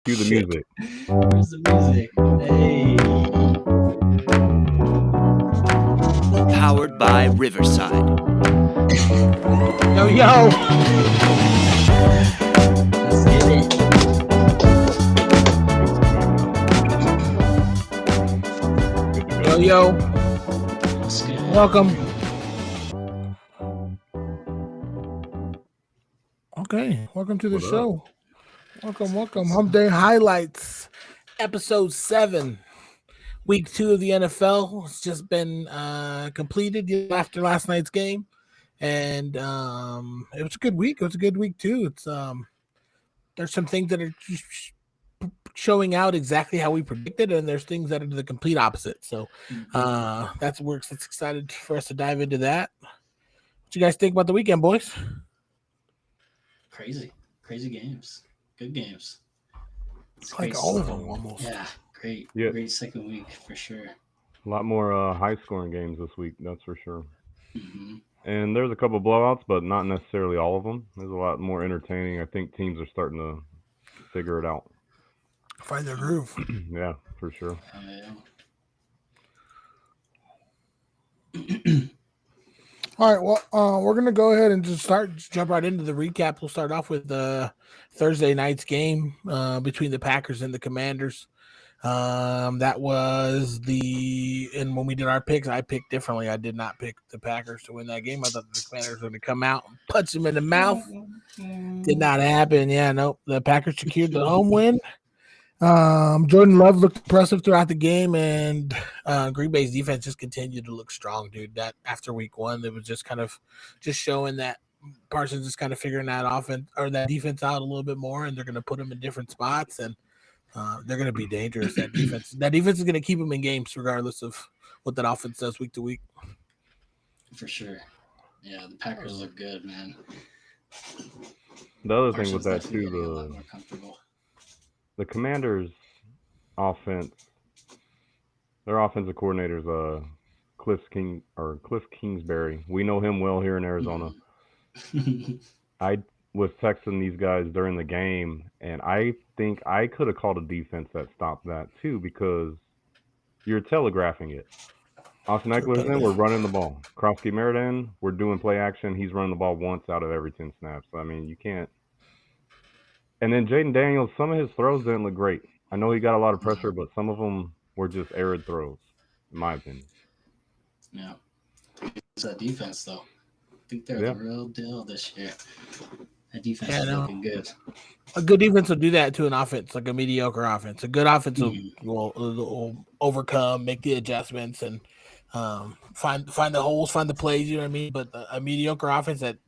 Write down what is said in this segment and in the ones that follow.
Cue the music. Where's the music? Hey. Powered by Riverside. Yo. Let's get it. Yo. What's good? Welcome. Okay, welcome to the What up? show. Welcome. Hump Day Highlights, Episode 7. Week 2 of the NFL has just been completed after last night's game. And it was a good week. It was a good week, too. It's there's some things that are just showing out exactly how we predicted, and there's things that are the complete opposite. So that's works. It's excited for us to dive into that. What you guys think about the weekend, boys? Crazy games. Good games. It's Like great all of stuff. them almost. Yeah, great. Yeah. Great second week for sure. A lot more high-scoring games this week, that's for sure. hmm And there's a couple blowouts, but not necessarily all of them. There's a lot more entertaining. I think teams are starting to figure it out. Find their groove. Yeah, for sure. All right, well, we're gonna go ahead and just jump right into the recap. We'll start off with Thursday night's game between the Packers and the Commanders. That was and when we did our picks, I picked differently. I did not pick the Packers to win that game. I thought the Commanders were going to come out and punch them in the mouth. Did not happen. Yeah, nope. The Packers secured the home win. Jordan Love looked impressive throughout the game, and Green Bay's defense just continued to look strong, dude. That after week 1, it was just kind of just showing that Parsons is kind of figuring that offense or that defense out a little bit more, and they're going to put them in different spots, and they're going to be dangerous. That defense is going to keep them in games regardless of what that offense does week to week. For sure. Yeah, the Packers look good, man. The other thing Parsons with that definitely getting a lot too, more comfortable. the Commanders' offense, their offensive coordinator's Cliff Kingsbury. We know him well here in Arizona. I was texting these guys during the game, and I think I could have called a defense that stopped that too, because you're telegraphing it. Austin Eckler's in, we're running the ball. Krosky Meriden, we're doing play action. He's running the ball once out of every 10 snaps. I mean, you can't. And then Jaden Daniels, some of his throws didn't look great. I know he got a lot of pressure, but some of them were just arid throws, in my opinion. Yeah. It's that defense, though. I think they're the real deal this year. That defense is looking good. A good defense will do that to an offense, like a mediocre offense. A good offense will overcome, make the adjustments, and find the holes, find the plays. You know what I mean? But a mediocre offense that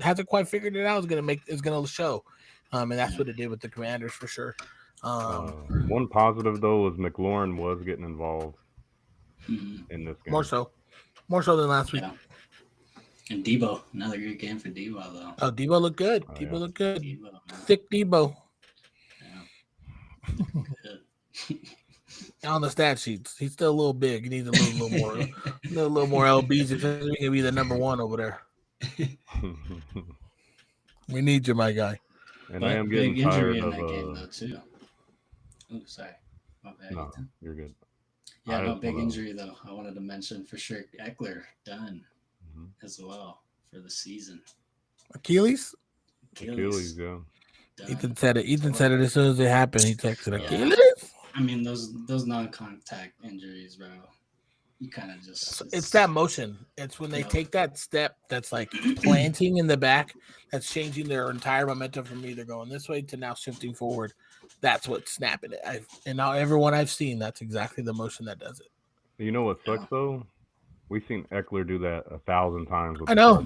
hasn't quite figured it out is gonna show. And that's what it did with the Commanders for sure. One positive though was McLaurin was getting involved in this game. More so than last week. Yeah. And Debo, another good game for Debo though. Oh, Debo looked good. Debo looked good. Thick Debo. Yeah. Good. On the stat sheets, he's still a little big. He needs a little more, a little more lbs if he can be the number 1 over there. We need you, my guy. And but I am getting tired of that game though too. Oh, sorry. My bad. No, you're good. Yeah, no big injury though. I wanted to mention for sure Eckler done as well for the season. Achilles, yeah. Done. Ethan said it as soon as it happened. He texted Achilles. I mean those non-contact injuries, bro. You kind of just it's that motion. It's when they take that step that's like planting in the back, that's changing their entire momentum from either going this way to now shifting forward. That's what's snapping it. And now everyone I've seen, that's exactly the motion that does it. You know what sucks though? We've seen Eckler do that 1,000 times. I know.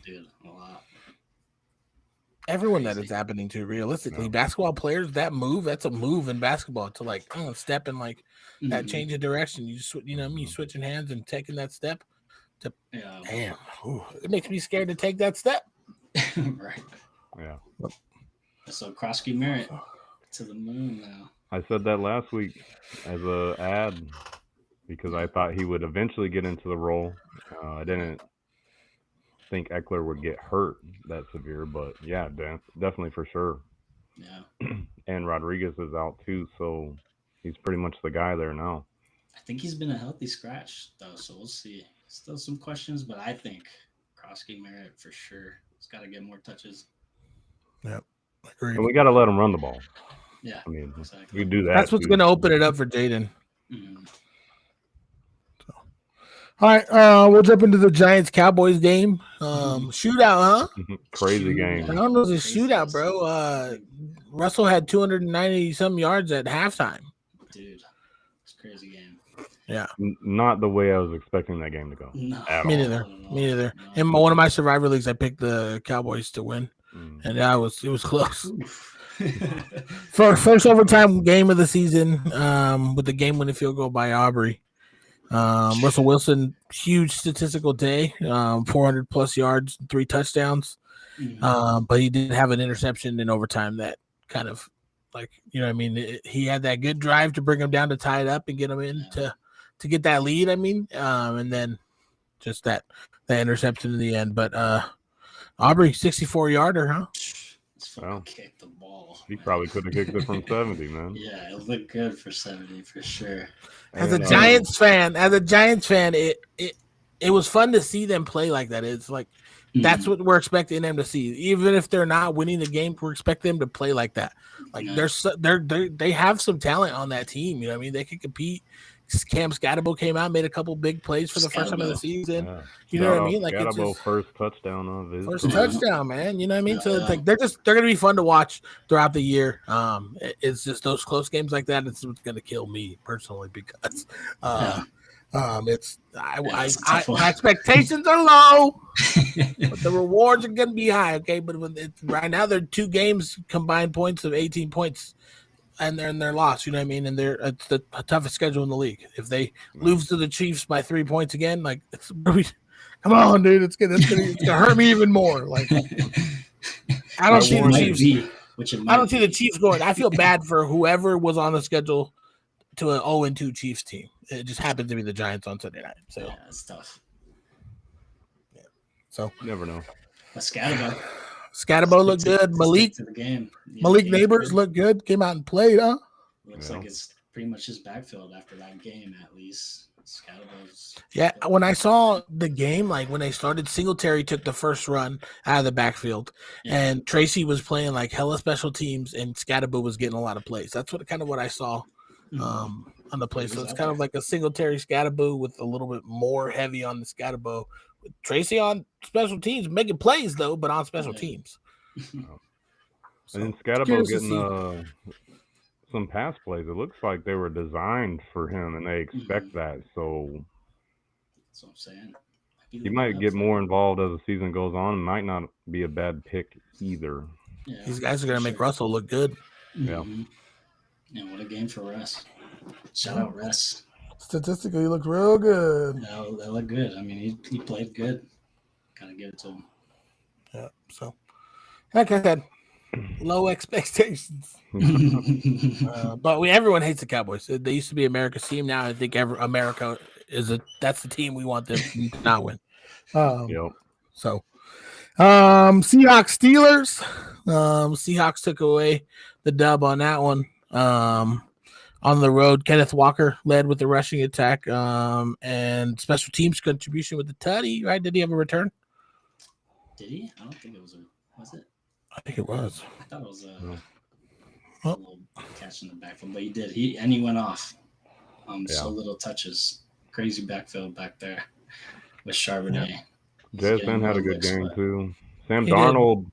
Dude, a lot. Everyone that is happening to, realistically, basketball players, that's a move in basketball to like step in like that change of direction. You just switching hands and taking that step. Damn, it makes me scared to take that step. Right. Yeah. So Krosky Merritt to the moon now. I said that last week as a ad because I thought he would eventually get into the role. I didn't think Eckler would get hurt that severe, but yeah, definitely for sure. Yeah. And Rodriguez is out too, so he's pretty much the guy there now. I think he's been a healthy scratch though, so we'll see. Still some questions, but I think Krosky Merritt for sure. He's got to get more touches. Yep. Agreed. And we got to let him run the ball. Yeah, I mean, exactly. you do that. That's what's going to open it up for Jaden. Mhm. All right, we'll jump into the Giants Cowboys game. Shootout, huh? Crazy Shootout. game. I don't know, it's a shootout, bro. Russell had 290 some yards at halftime. Dude, it's a crazy game. Yeah, Not the way I was expecting that game to go. No, At me all. neither. Me neither. No. In one of my Survivor leagues, I picked the Cowboys to win, Mm. and it was close. First overtime game of the season, with the game-winning field goal by Aubrey. Russell Wilson, huge statistical day, 400 plus yards, 3 touchdowns. But he did have an interception in overtime that kind of, like, you know what I mean? He had that good drive to bring him down to tie it up and get him in to get that lead, I mean. And then just that interception in the end. But Aubrey, 64-yarder, huh? Well, kick the ball. He probably could have kicked it from 70, man. Yeah, it looked good for 70 for sure. As a Giants fan, it was fun to see them play like that. It's like that's what we're expecting them to see. Even if they're not winning the game, we're expecting them to play like that. Like they have some talent on that team. You know what I mean? They can compete. Cam Scatterbo came out, made a couple big plays for the first time of the season. Yeah. You know what I mean? Like it's just, first touchdown of his touchdown, man. You know what I mean? So it's like they're gonna be fun to watch throughout the year. It's just those close games like that. It's what's gonna kill me personally because my expectations are low, but the rewards are gonna be high. Okay, but right now they're 2 games combined points of 18 points. And they're lost, you know what I mean? And it's the toughest schedule in the league. If they lose to the Chiefs by 3 points again, like come on, dude, it's gonna hurt me even more. Like I don't see the Chiefs. I don't see the Chiefs going. I feel bad for whoever was on the schedule to an 0-2 Chiefs team. It just happened to be the Giants on Sunday night. So yeah, it's tough. Yeah. So you never know. Scatterbo looked good. Malik Neighbors looked good. Came out and played, huh? Looks like it's pretty much his backfield after that game, at least. Scatterbo's. Yeah, when I saw the game, like when they started, Singletary took the first run out of the backfield, and Tracy was playing like hella special teams, and Scatterbo was getting a lot of plays. That's what I saw on the play. So it's kind of like a Singletary Scatterbo with a little bit more heavy on the Scatterbo. Tracy on special teams, making plays though, but on special teams. And then Scatterbo getting some pass plays. It looks like they were designed for him, and they expect that. So that's what I'm saying. He might get more involved as the season goes on. Might not be a bad pick either. Yeah, these guys are going to make Russell look good. Yeah. Yeah, what a game for Russ. Shout out Russ. Statistically, he looked real good. Yeah, that looked good. I mean, he played good. Gotta give it to him. Yeah, so like I said, low expectations. But everyone hates the Cowboys. They used to be America's team. Now I think America that's the team we want them to not win. Yep. So Seahawks Steelers. Seahawks took away the dub on that one. On the road, Kenneth Walker led with the rushing attack, and special teams contribution with the tutty, right? Did he have a return? Did he? I don't think it was was it? I think it was. I thought it was a little catch in the backfield, but he did. He went off. So little touches. Crazy backfield back there with Charbonnet. JSN had a good game too. Sam Darnold,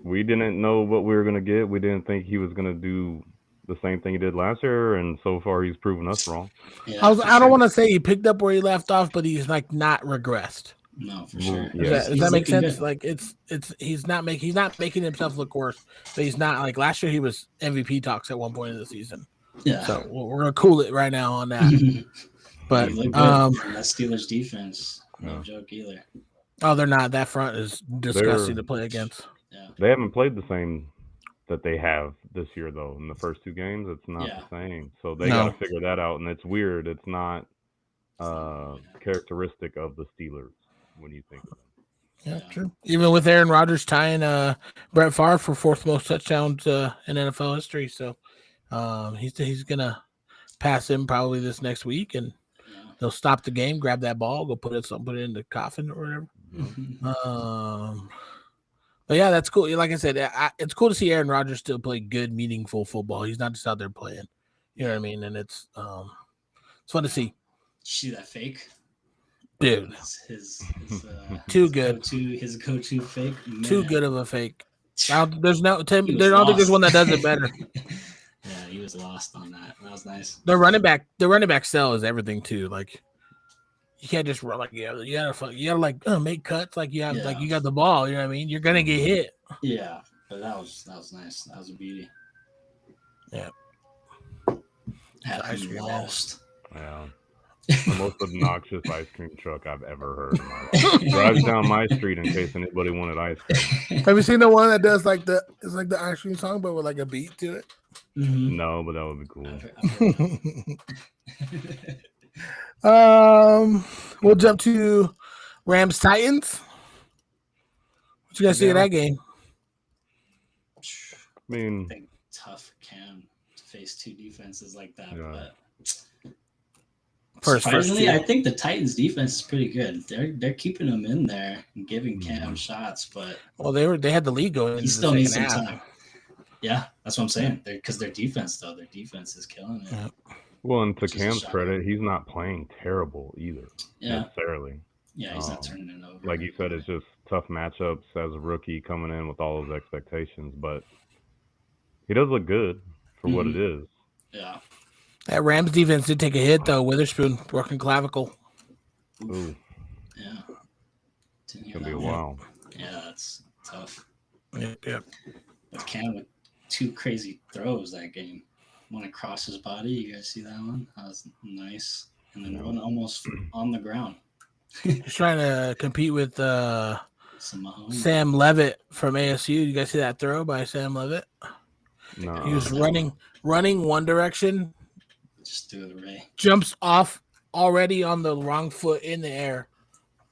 we didn't know what we were going to get. We didn't think he was going to do the same thing he did last year, and so far he's proven us wrong. Yeah, I don't want to say he picked up where he left off, but he's like not regressed. No, for sure. Yeah. Does that make sense? Good. Like he's not making himself look worse, but he's not like last year. He was MVP talks at one point in the season. Yeah. So we're gonna cool it right now on that. But that Steelers defense, no joke either. Oh, they're not. That front is disgusting to play against. Yeah. They haven't played the same that they have this year though. In the first 2 games, it's not the same. So they got to figure that out, and it's weird. It's not characteristic of the Steelers when you think of them. Yeah, true. Even with Aaron Rodgers tying Brett Favre for fourth most touchdowns in NFL history, so he's gonna pass him probably this next week, and they'll stop the game, grab that ball, go put it in the coffin or whatever. But yeah, that's cool. Like I said, it's cool to see Aaron Rodgers still play good, meaningful football. He's not just out there playing. You know what I mean? And it's fun to see. See that fake? Dude. His too good. His go-to fake. Man. Too good of a fake. There's no Tim. I don't think there's one that does it better. Yeah, he was lost on that. That was nice. The running back cell is everything too. Like you can't just run like you gotta make cuts like you have like you got the ball. You know what I mean? You're gonna get hit. Yeah, but that was nice. That was a beauty. Yeah. Had him lost. Yeah. The most obnoxious ice cream truck I've ever heard in my life. Drives down my street in case anybody wanted ice cream. Have you seen the one that does like the ice cream song but with like a beat to it? Mm-hmm. No, but that would be cool. We'll jump to Rams Titans. What you guys see in that game? I mean, I think tough Cam to face two defenses like that, yeah. but surprisingly, I think the Titans defense is pretty good. They're keeping him in there and giving Cam shots, but they had the lead going. He still needs some time. Yeah, that's what I'm saying. Because their defense is killing it. Yeah. Well, and to Cam's credit, he's not playing terrible either. Yeah. Necessarily. Yeah, he's not turning it over. Like you said, it's just tough matchups as a rookie coming in with all those expectations, but he does look good for what it is. Yeah. That Rams defense did take a hit though. Witherspoon broken clavicle. Ooh. Yeah. It's gonna be a while. Yeah, that's tough. Yep. But Cam with two crazy throws that game. One across his body. You guys see that one? That was nice. And then one almost on the ground. He's trying to compete with Sam Levitt from ASU. You guys see that throw by Sam Levitt? No. He was running one direction. Just threw the ray. Jumps off already on the wrong foot in the air.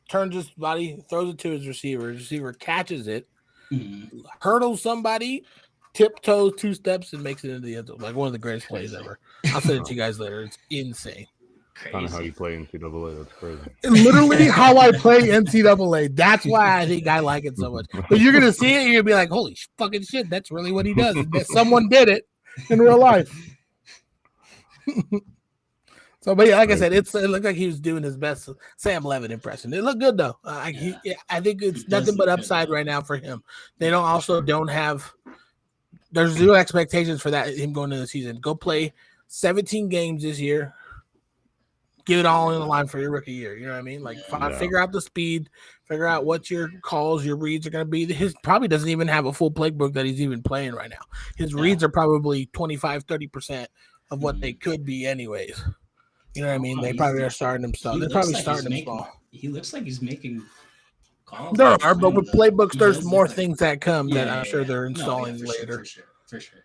Turns his body, throws it to his receiver. His receiver catches it, hurdles somebody, tiptoes 2 steps, and makes it into the end zone. Like one of the greatest plays ever. I'll send it to you guys later. It's insane. Kind of how you play NCAA. That's crazy. Literally how I play NCAA. That's why I think I like it so much. But you're gonna see it, you're gonna be like, "Holy fucking shit! That's really what he does." Someone did it in real life. So, but yeah, like I said, it looked like he was doing his best Sam Levitt impression. It looked good though. I think it's nothing but upside right now for him. They don't have. There's zero expectations for that him going into the season. Go play 17 games this year. Give it all in the line for your rookie year. You know what I mean? Like, figure out the speed, figure out what your calls, your reads are going to be. His probably doesn't even have a full playbook that he's even playing right now. His reads are probably 25-30% of what they could be anyways. You know what I mean? They probably are starting him small. They're probably starting him small. He looks like he's making calls. There are, but with playbooks, there's more things that come that I'm sure they're installing later. For sure.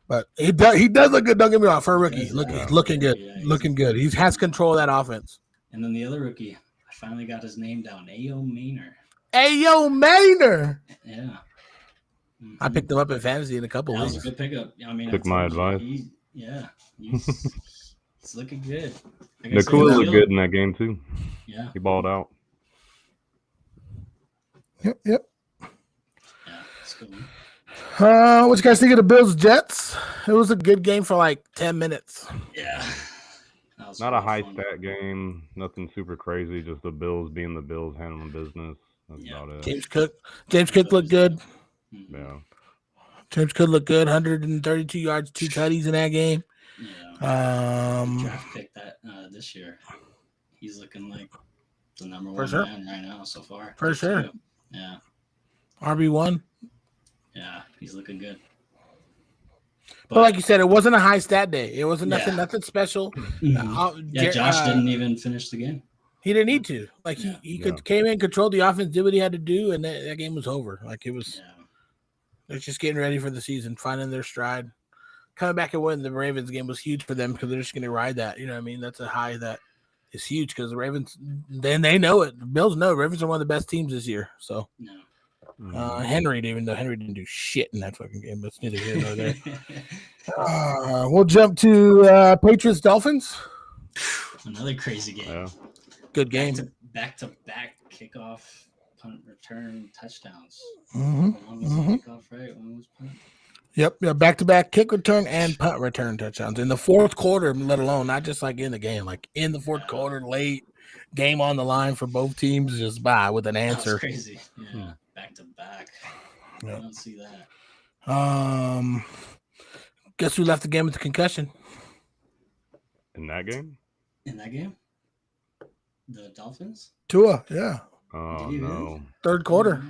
But he does look good. Don't get me wrong. For a rookie, looking good. Looking good. He has control of that offense. And then the other rookie, I finally got his name down. Ayo Maynor. Ayo Maynor. Yeah. I picked him up in fantasy in a couple weeks. That was a good pickup. I mean, took my advice. He's looking good. Nakua looked good in that game too. Yeah. He balled out. Yep. Yeah, that's good. What you guys think of the Bills Jets? It was a good game for like 10 minutes. Yeah. Not a high stat game, nothing super crazy, just the Bills being the Bills, handling business. That's about it. James Cook looked good. Yeah. James Cook looked good, 132 yards, 2 tutties in that game. Yeah. Draft pick that this year. He's looking like the number one man right now so far. For sure. Yeah. RB1. Yeah, he's looking good. But like you said, it wasn't a high stat day. It wasn't nothing special. Josh didn't even finish the game. He didn't need to. Like he came in, controlled the offense, did what he had to do, and that game was over. Like it was. They're just getting ready for the season, finding their stride. Coming back and winning the Ravens game was huge for them because they're just going to ride that. You know what I mean? That's a high that is huge because the Ravens, then they know it. The Bills know Ravens are one of the best teams this year. So Henry, even though Henry didn't do shit in that fucking game, but it's neither here nor there. We'll jump to Patriots Dolphins. Another crazy game. Yeah. Good game. Back to back kickoff, punt, return, touchdowns. Mm-hmm. One was kickoff, right? One was punt. Yep, back to back kick return and punt return touchdowns in the fourth quarter, let alone not just like in the game, like in the fourth quarter, late game on the line for both teams, just by with an answer. That's crazy. Yeah, back to back. Yep. I don't see that. Guess who left the game with the concussion? In that game? In that game? The Dolphins? Tua, yeah. Oh, no. Third quarter.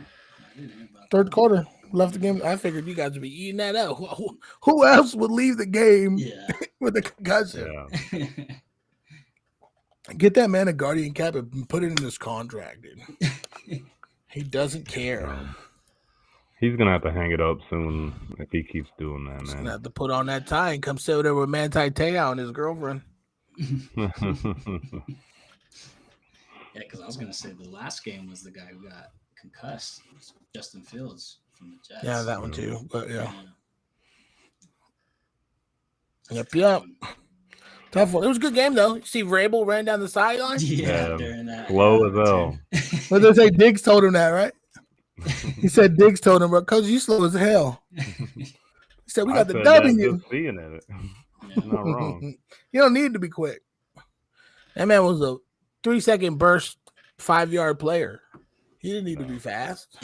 Third that. quarter. Left the game. I figured you guys would be eating that up. Who else would leave the game with a concussion? Yeah. Get that man a Guardian cap and put it in his contract, dude. He doesn't care. He's going to have to hang it up soon if he keeps doing that, He's man. going to have to put on that tie and come sit there with Manti Te'o and his girlfriend. Yeah, because I was going to say the last game was the guy who got concussed. It was Justin Fields from the Jets. Yeah, that one too. But yeah. Yep. Tough one. It was a good game though. You see Vrabel ran down the sideline? Yeah, during that. Slow as hell. What did they say? Diggs told him that, right? He said Diggs told him, bro, Coach, you slow as hell. He said, we got the W. Just seeing it. Not wrong. You don't need to be quick. That man was a 3-second burst, 5-yard player. He didn't need to be fast.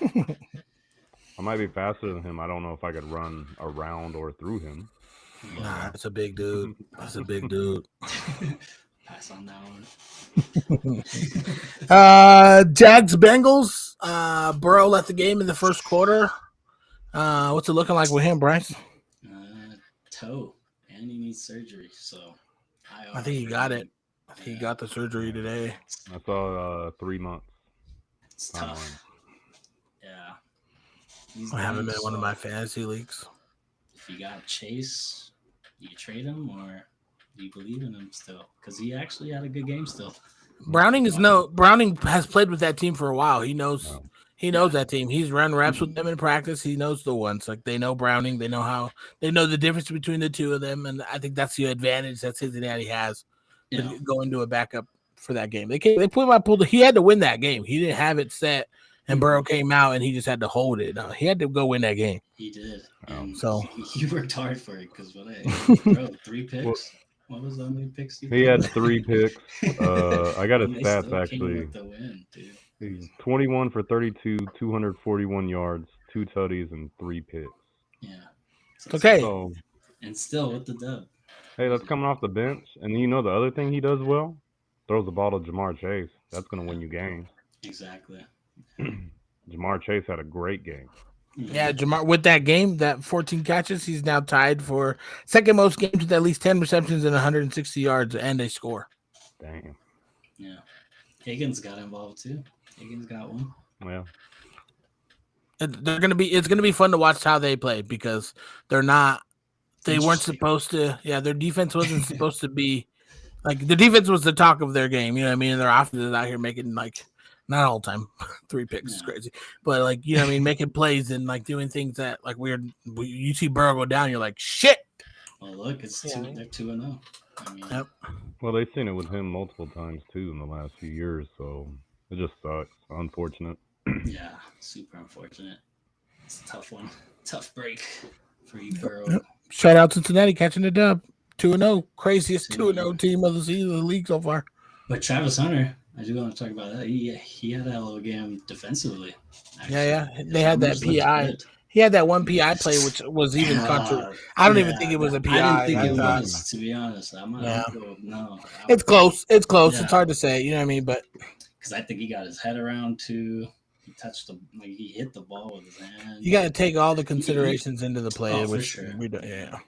I might be faster than him. I don't know if I could run around or through him. Nah, that's a big dude. That's a big dude. Pass on that one. Jags Bengals. Burrow left the game in the first quarter. What's it looking like with him, Bryce? Toe, and he needs surgery. So I think he got it. I think he got the surgery today. I saw 3 months. It's tough. Yeah. I haven't been in one of my fantasy leagues. If you got Chase, do you trade him or do you believe in him still? Because he actually had a good game still. Browning has played with that team for a while. He knows that team. He's run reps with them in practice. He knows the ones. Like they know Browning. They know the difference between the two of them. And I think that's the advantage that Cincinnati has going to a backup for that game. He had to win that game. He didn't have it set. And Burrow came out, and he just had to hold it. He had to go win that game. He did. So he worked hard for it because 3 picks. What was how many picks? He had 3 picks. I got his stats actually. The win, dude. He's 21 for 32, 241 yards, 2 tutties, and 3 picks. Yeah. Okay. So, and still with the dub. Hey, that's coming off the bench, and the other thing he does well, throws the ball to Jamar Chase. That's going to win you games. Exactly. Jamar Chase had a great game. Yeah, Jamar, with that game, that 14 catches, he's now tied for second most games with at least 10 receptions and 160 yards and a score. Damn. Yeah. Higgins got involved too. Higgins got one. Yeah. It's gonna be fun to watch how they play because they weren't supposed to. Yeah, their defense wasn't supposed to be like the defense was the talk of their game. You know what I mean? And their offense is out here making like. Not all the time, 3 picks is crazy, but like making plays and like doing things that like weird. You see Burrow go down, you're like shit. Well, look, they're 2-0. Yep. Well, they've seen it with him multiple times too in the last few years, so it just sucks. Unfortunate. Yeah, super unfortunate. It's a tough one, tough break for you, Burrow. Yep. Shout out Cincinnati catching the dub, 2-0, craziest 2-0 team of the season, of the league so far. But Travis Hunter. I do want to talk about that. He had a hell of a game defensively. Actually. Yeah. They had that PI. He had that one PI play, which was even controversial. I don't even think it was a PI. I didn't think it was, to be honest. No. It's close. It's close. Yeah. It's hard to say. You know what I mean? But because I think he got his head around too. He touched he hit the ball with his hand. You got to take all the considerations into the play, which for sure. we don't. Yeah.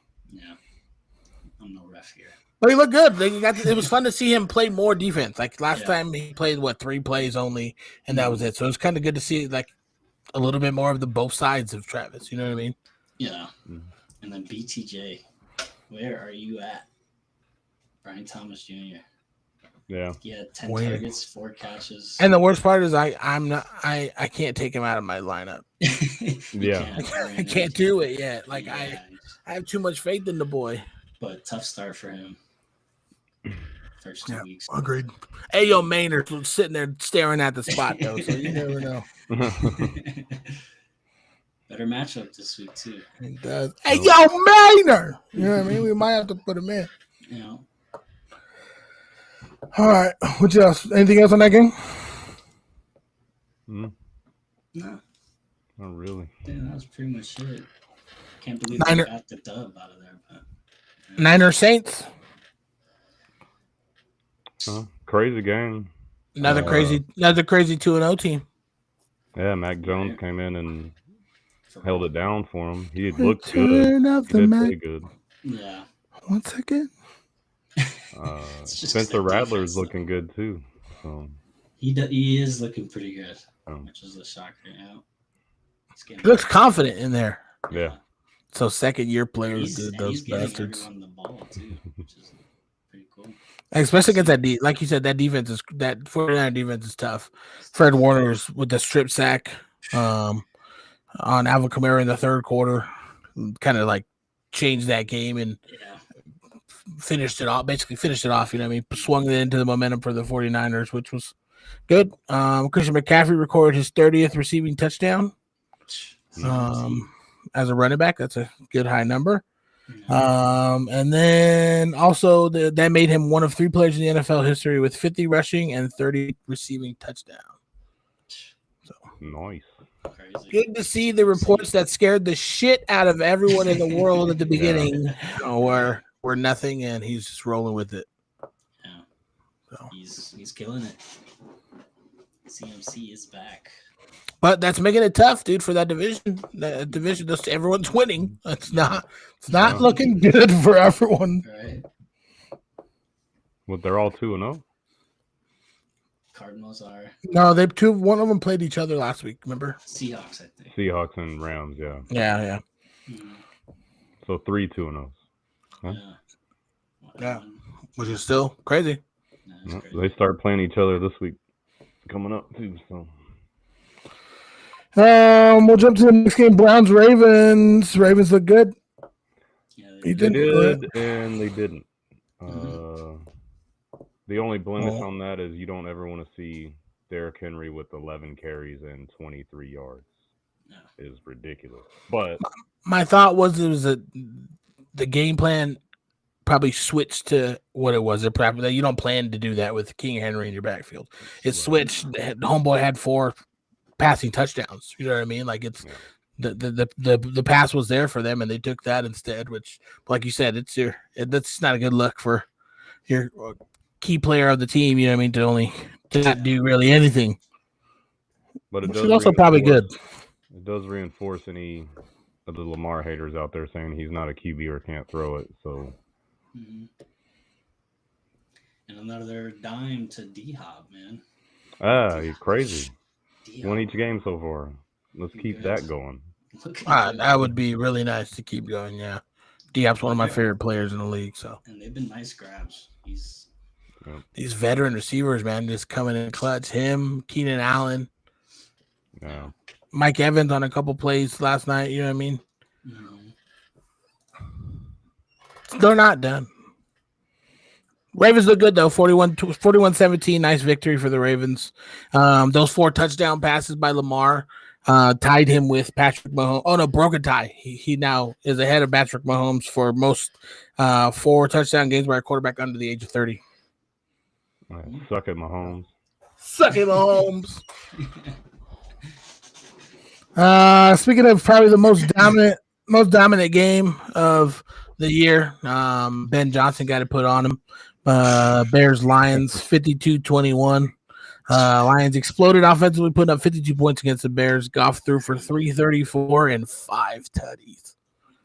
I'm no ref here. But he looked good. It was fun to see him play more defense. Like last time he played 3 plays only, and that was it. So it was kind of good to see like a little bit more of the both sides of Travis. You know what I mean? Yeah. And then BTJ, where are you at? Brian Thomas Jr. Yeah. He had 10 Weird. targets, 4 catches. And the worst part is I can't take him out of my lineup. Yeah. I can't do it yet. Like Yeah, I have too much faith in the boy. but tough start for him. First 2 weeks. Agreed. Hey, yo, Maynard's sitting there staring at the spot though, so you never know. Better matchup this week too. It does. Hey, yo, Maynard. You know what I mean? We might have to put him in. You know. All right. What else? Anything else on that game? No. Not really. Yeah, that was pretty much it. Can't believe Niner- they got the dub out of there. But, Niners Saints. Crazy game. Another crazy 2-0 team. Yeah, Mac Jones came in and held it down for him. He looked Return good. of He the did Mac. pretty good. Yeah. One second. It's just Spencer their Rattler's defense, looking good too. So He is looking pretty good, Oh. which is a shocker. Yeah. He looks confident in there. yeah, So second-year players He's did those getting bastards. everyone the ball too, which is pretty cool. Especially against that like you said, that 49 defense is tough. Fred Warner's with the strip sack on Alvin Kamara in the third quarter, kind of like changed that game and Yeah. finished it off. Basically finished it off. You know what I mean? Swung it into the momentum for the 49ers, which was good. Christian McCaffrey recorded his 30th receiving touchdown as a running back. That's a good high number. And then also that made him one of 3 players in the NFL history with 50 rushing and 30 receiving touchdowns. So nice. Crazy. good to see the reports that scared the shit out of everyone in the world at the beginning were nothing, and he's just rolling with it. Yeah. So. He's killing it. CMC is back. But that's making it tough, dude, for that division. That division, just everyone's winning. It's not looking good for everyone. Right. Well, they're all 2-0. Cardinals are No, one of them played each other last week, remember? Seahawks, I think. Seahawks and Rams. Yeah. Yeah. Mhm. So 3 2-0s. Huh? Yeah. Yeah. Which is still crazy. Yeah, it's Well, crazy. they start playing each other this week coming up too. So We'll jump to the next game. Browns Ravens. Ravens look good. Yeah, He they did. did and they didn't. The only blemish Oh. on that is you don't ever want to see Derrick Henry with 11 carries and 23 yards. Yeah. Is ridiculous. But My thought was the game plan probably switched to what it was. You don't plan to do that with King Henry in your backfield. It switched. The homeboy had 4 passing touchdowns. You know what I mean? Like it's the pass was there for them, and they took that instead. Which, like you said, that's not a good look for your key player of the team. You know what I mean? To not do really anything. But it Which does is also probably good. It does reinforce any of the Lamar haters out there saying he's not a QB or can't throw it. So, Mhm. And another dime to D-Hop, man. he's crazy. D-Hop. Won each game so far. Let's keep that going. Look at That would be really nice to keep going. Yeah, Diop's one of my favorite players in the league. So And they've been nice grabs. these veteran receivers, man, just coming in clutch. Him, Keenan Allen, Yeah. Mike Evans on a couple plays last night. You know what I mean? Mhm. They're not done. Ravens look good though. 41-17, nice victory for the Ravens. Those 4 touchdown passes by Lamar tied him with Patrick Mahomes. Oh no, broken tie. He now is ahead of Patrick Mahomes for most 4 touchdown games by a quarterback under the age of 30. Suck it, Mahomes. Suck it, Mahomes. Speaking of probably the most dominant game of the year, Ben Johnson got it put on him. Bears Lions 52-21. Lions exploded offensively, putting up 52 points against the Bears. Goff threw for 334 and 5 tutties.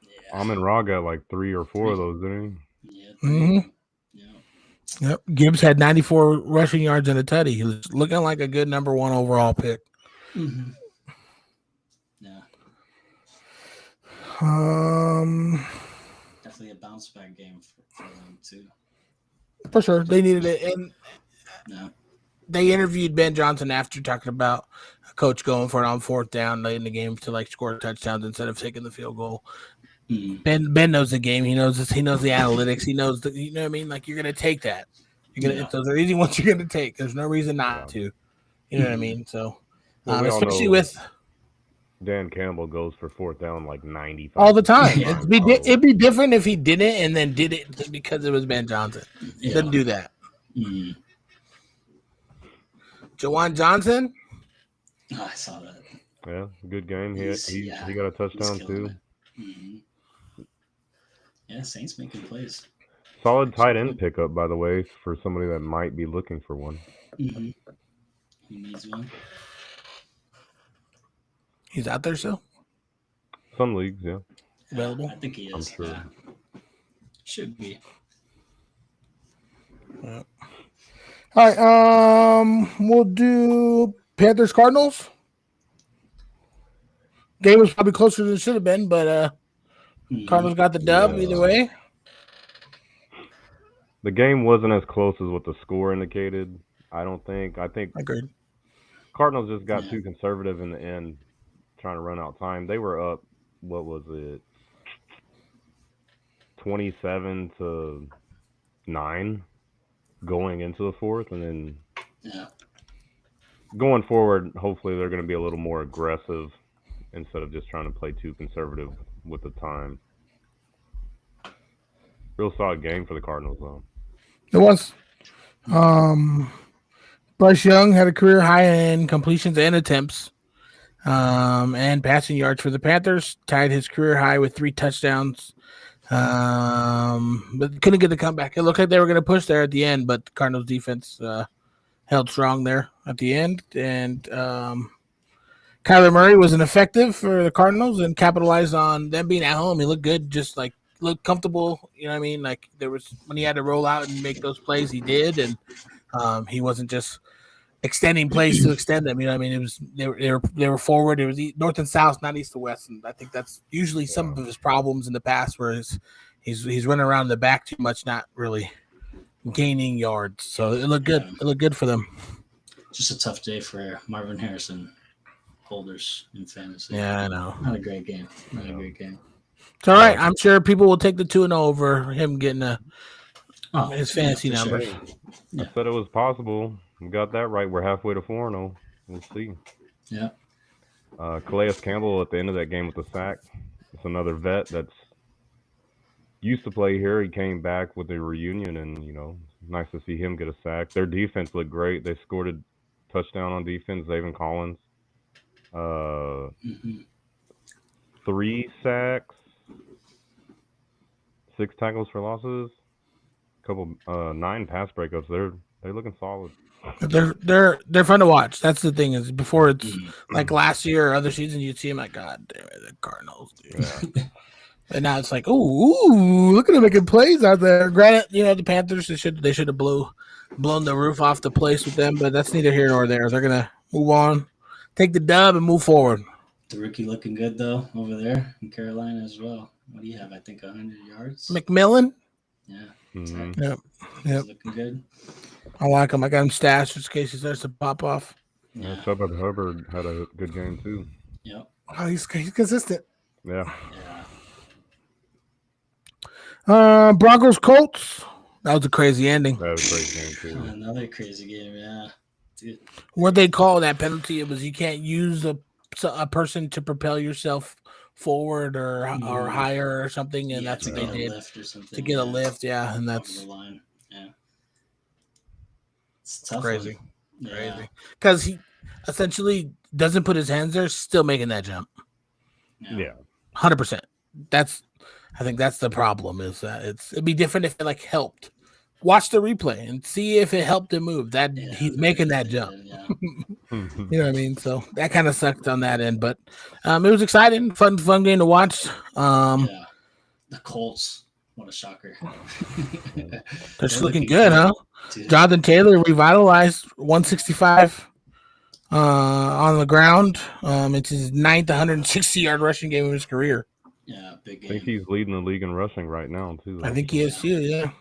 Yeah. Amon-Ra got like 3 or 4 of those, didn't Yeah. Mhm. Yeah. Yep. Gibbs had 94 rushing yards and a tutty. He was looking like a good number 1 overall pick. Mm-hmm. Yeah. Definitely a bounce back game for them too. For sure, they needed it, and No. They interviewed Ben Johnson after talking about a coach going for it on 4th down late in the game to like score touchdowns instead of taking the field goal. Ben knows the game. He knows this. He knows the analytics. He knows the, you know what I mean? Like, you're gonna take that. You're gonna those are easy ones you're gonna take. There's no reason not to. You know what I mean? So especially with Dan Campbell goes for 4th down like 95 all the time. It'd be different if he didn't and then did it because it was Ben Johnson. He doesn't do that. Jawan Johnson. Oh, I saw that. Yeah, good game. He got a touchdown too. Yeah, Saints making plays. Solid tight end pickup, by the way, for somebody that might be looking for one. He needs one. He's out there still? Some leagues, yeah. Available? I think he is. I'm sure. Yeah. Should be. Yeah. All right. We'll do Panthers Cardinals. Game was probably closer than it should have been, but Cardinals got the dub either way. The game wasn't as close as what the score indicated, I don't think. I think Agreed. Cardinals just got too conservative in the end, trying to run out time. They were up, what was it, 27-9 going into the 4th, and then going forward, hopefully they're going to be a little more aggressive instead of just trying to play too conservative with the time. Real solid game for the Cardinals, though. It was. Bryce Young had a career high in completions and attempts, and passing yards for the Panthers. Tied his career high with 3 touchdowns, but couldn't get the comeback. It looked like they were going to push there at the end, but the Cardinals defense held strong there at the end, and Kyler Murray was ineffective for the Cardinals and capitalized on them being at home. He looked good, just like looked comfortable. You know what I mean? Like there was when he had to roll out and make those plays, he did, and he wasn't just extending plays to extend them. You know what I mean? It was they were forward. It was north and south, not east to west, and I think that's usually some of his problems in the past, where he's running around the back too much, not really gaining yards. So it looked good. It looked good for them. Just a tough day for Marvin Harrison holders in fantasy. Yeah, I know. Not a great game. Not a great game. It's all right. I'm sure people will take the 2-0 over him getting his fantasy numbers. Sure. I said it was possible. We got that right. We're halfway to 4-0. We'll see. Yeah. Calais Campbell at the end of that game with the sack. It's another vet that's used to play here. He came back with a reunion, and, nice to see him get a sack. Their defense looked great. They scored a touchdown on defense, Zaven Collins. 3 sacks, 6 tackles for losses, couple 9 pass breakups. They're looking solid. They're fun to watch. That's the thing, is before it's like last year or other season, you'd see them like, God damn it, the Cardinals, dude. Yeah. And now it's like, ooh, look at them making plays out there. Granted, the Panthers, they should have blown the roof off the place with them, but that's neither here nor there. They're gonna move on, take the dub, and move forward. The rookie looking good though over there in Carolina as well. What do you have? I think 100 yards. McMillan. Yeah. Mm-hmm. Yep. Looking good. I like him. I got him stashed just in case he starts to pop off. Yeah. Chuba Hubbard had a good game too. Yep. Oh, he's consistent. Yeah. Broncos Colts. That was a crazy ending. That was a crazy game too. Another crazy game, yeah. Dude. What they call that penalty, it was you can't use a person to propel yourself forward or higher or something, and that's what they did to get a lift. Yeah, and that's the line. Yeah, it's tough. Crazy, crazy. Because he essentially doesn't put his hands there, still making that jump. Yeah, 100%. I think that's the problem. Is that it'd be different if it helped. Watch the replay and see if it helped him move. He's making that jump. Yeah. You know what I mean? So that kind of sucked on that end, but it was exciting, fun game to watch. The Colts, what a shocker! They're just looking good, huh? Dude. Jonathan Taylor revitalized 165 on the ground. It's his 9th 160-yard rushing game of his career. Yeah, big game. I think he's leading the league in rushing right now too. I think he is too. Yeah.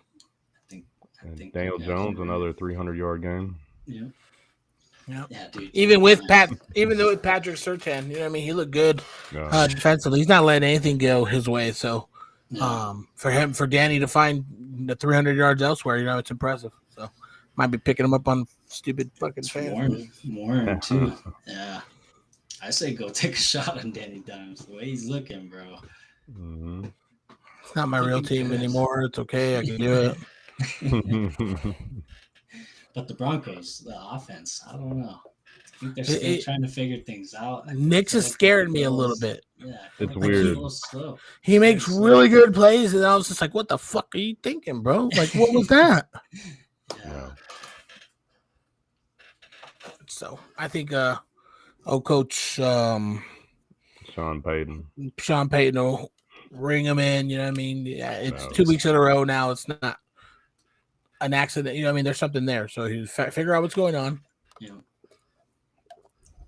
I And Daniel Jones, another 300-yard game. Yeah. Yeah, dude. Even with Patrick Surtain, you know what I mean? He looked good defensively. He's not letting anything go his way. So, for Danny to find the 300 yards elsewhere, you know, it's impressive. So, might be picking him up on stupid fucking fans. Warren too. Yeah. I say go take a shot on Danny Dimes. The way he's looking, bro. Mm-hmm. It's not my real team anymore. It's okay. I can do it. But the Broncos, the offense, I don't know. I think they're still trying to figure things out. Knicks is scaring me a little bit. Yeah, it's weird. Slow. He makes really good plays, and I was just like, "What the fuck are you thinking, bro? Like, what was that?" Yeah. So I think, Coach Sean Payton will ring him in. You know what I mean? Yeah, it's 2 weeks in a row now. It's not an accident. You know what I mean? There's something there. So he figure out what's going on. Yeah.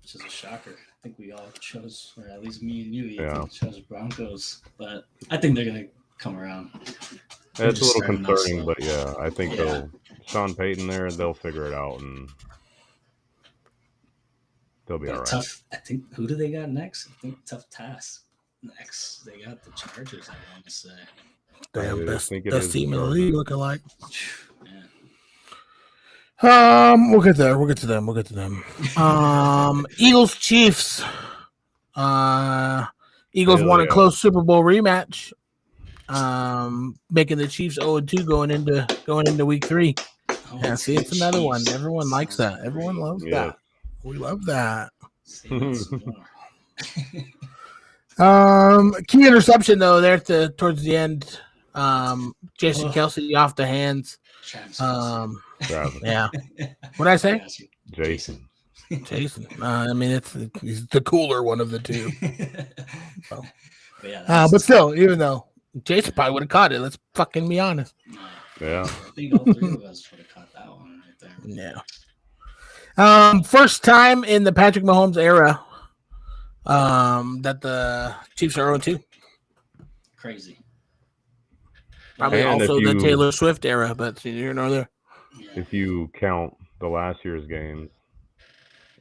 Which is a shocker. I think we all chose, or at least me and you, chose Broncos. But I think they're going to come around. It's a little concerning, but yeah, I think Sean Payton there, they'll figure it out and they'll be all right. I think, who do they got next? I think tough task next. They got the Chargers, I want to say. Damn, best team in the league looking like. Yeah. We'll get there. We'll get to them. Eagles Chiefs. Eagles want a close Super Bowl rematch. Making the Chiefs 0-2 going into week 3. Yeah, see, it's another one. Everyone likes that. Everyone loves that. We love that. Key interception though there towards the end. Jason Kelce off the hands. Yeah. What'd I say? Jason. I mean, he's the cooler one of the two. So. But still, even though Jason probably would have caught it, let's fucking be honest. Yeah. I think all 3 of us would have caught that one right there. Yeah. First time in the Patrick Mahomes era that the Chiefs are 0-2. Crazy. Probably also the Taylor Swift era, but you're nor there. If you count the last year's games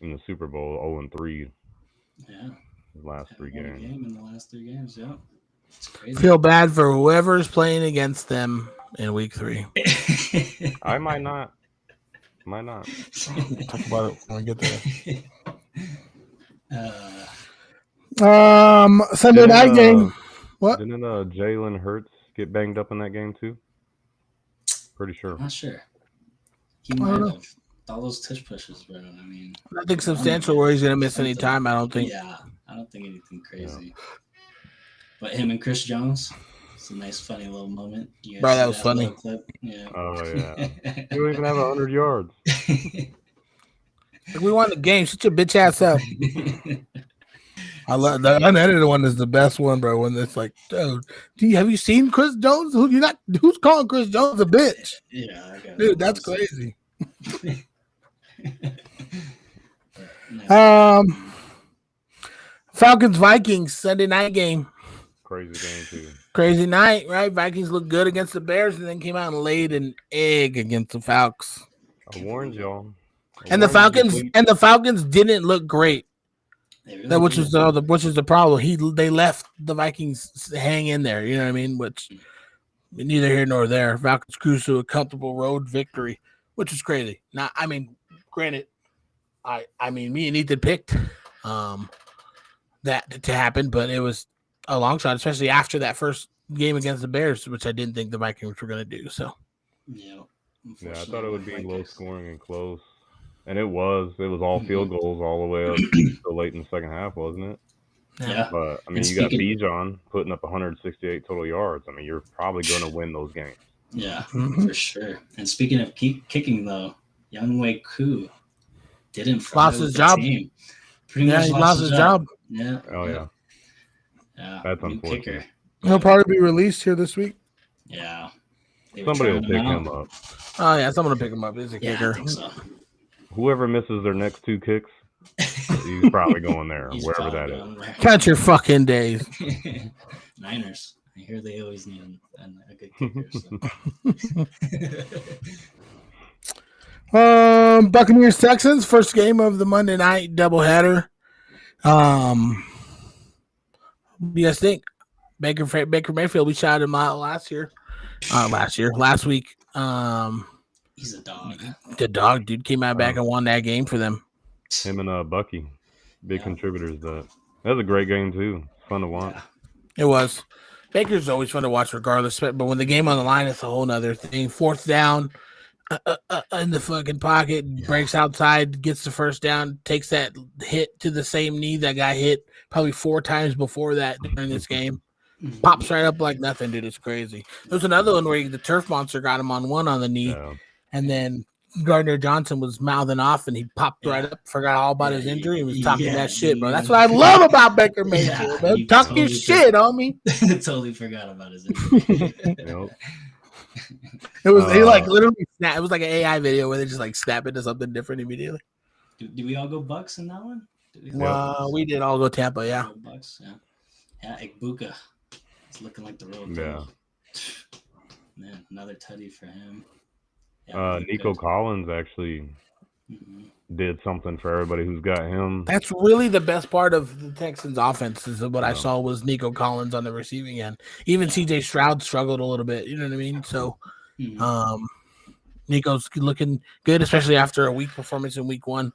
in the Super Bowl, 0-3. Yeah. The last 3 games. In the last 3 games, yeah. It's crazy. Feel bad for whoever's playing against them in week 3. I might not. Talk about it when we get there. Sunday night game. What? Didn't Jalen Hurts get banged up in that game too? Pretty sure. I'm not sure. He might have. All those tush pushes, bro. I mean, nothing substantial where he's going to miss any time, I don't think. Yeah, I don't think anything crazy. Yeah. But him and Chris Jones, it's a nice, funny little moment. Bro, that was funny. Yeah. Oh, yeah. You don't even have 100 yards. We won the game. Shut your bitch ass up. I love the unedited one is the best one, bro. When it's like, dude, have you seen Chris Jones? Who's calling Chris Jones a bitch? Yeah, dude, that's crazy. Falcons Vikings Sunday night game. Crazy game too. Crazy night, right? Vikings looked good against the Bears and then came out and laid an egg against the Falcons. I warned y'all. The Falcons didn't look great. Really which is the problem. They left the Vikings hang in there, you know what I mean? Which neither here nor there. Falcons cruised to a comfortable road victory, which is crazy. Now, I mean, granted, I mean, me and Ethan picked that to happen, but it was a long shot, especially after that first game against the Bears, which I didn't think the Vikings were going to do. So, yeah, I thought it would be low scoring and close, and it was all field goals all the way up to late in the second half, wasn't it? Yeah. But I mean, you got Bijan putting up 168 total yards. I mean, you're probably going to win those games. Yeah, for sure. And speaking of kicking, though, Younghoe Koo lost his job. He lost his job. Yeah. Oh yeah. Yeah. That's unfortunate. Kicker. He'll probably be released here this week. Yeah. Somebody will pick him up. Oh yeah, someone will pick him up. He's a kicker. I think so. Whoever misses their next 2 kicks, he's probably going there, wherever that is. Count your fucking days. Niners. I hear they always need a good kicker. So. Buccaneers Texans, first game of the Monday night doubleheader. What do you guys think? Baker Mayfield, we shot him out last week. He's a dog. The dog dude came out back and won that game for them. Him and Bucky, big contributors. That was a great game too. Fun to watch. Yeah. It was. Baker's always fun to watch, regardless. But when the game on the line, it's a whole nother thing. Fourth down, in the fucking pocket, breaks outside, gets the first down, takes that hit to the same knee that got hit probably 4 times before that during this game. Pops right up like nothing, dude. It's crazy. There's another one where the turf monster got him on one on the knee, and then Gardner Johnson was mouthing off, and he popped right up, forgot all about his injury, and was talking that shit, bro. That's what I love about Baker Mayfield, bro. Talk your shit, homie. Totally forgot about his injury. It was he like literally snap. It was like an AI video where they just like snap into something different immediately. Do we all go Bucks in that one? We did all go Tampa, yeah. Bucks, yeah. Igbuka. It's looking like the real thing. Yeah. Man, another tutty for him. Nico Collins actually did something for everybody who's got him. That's really the best part of the Texans' offense is what I saw was Nico Collins on the receiving end. Even CJ Stroud struggled a little bit. You know what I mean? So, Nico's looking good, especially after a weak performance in week 1. It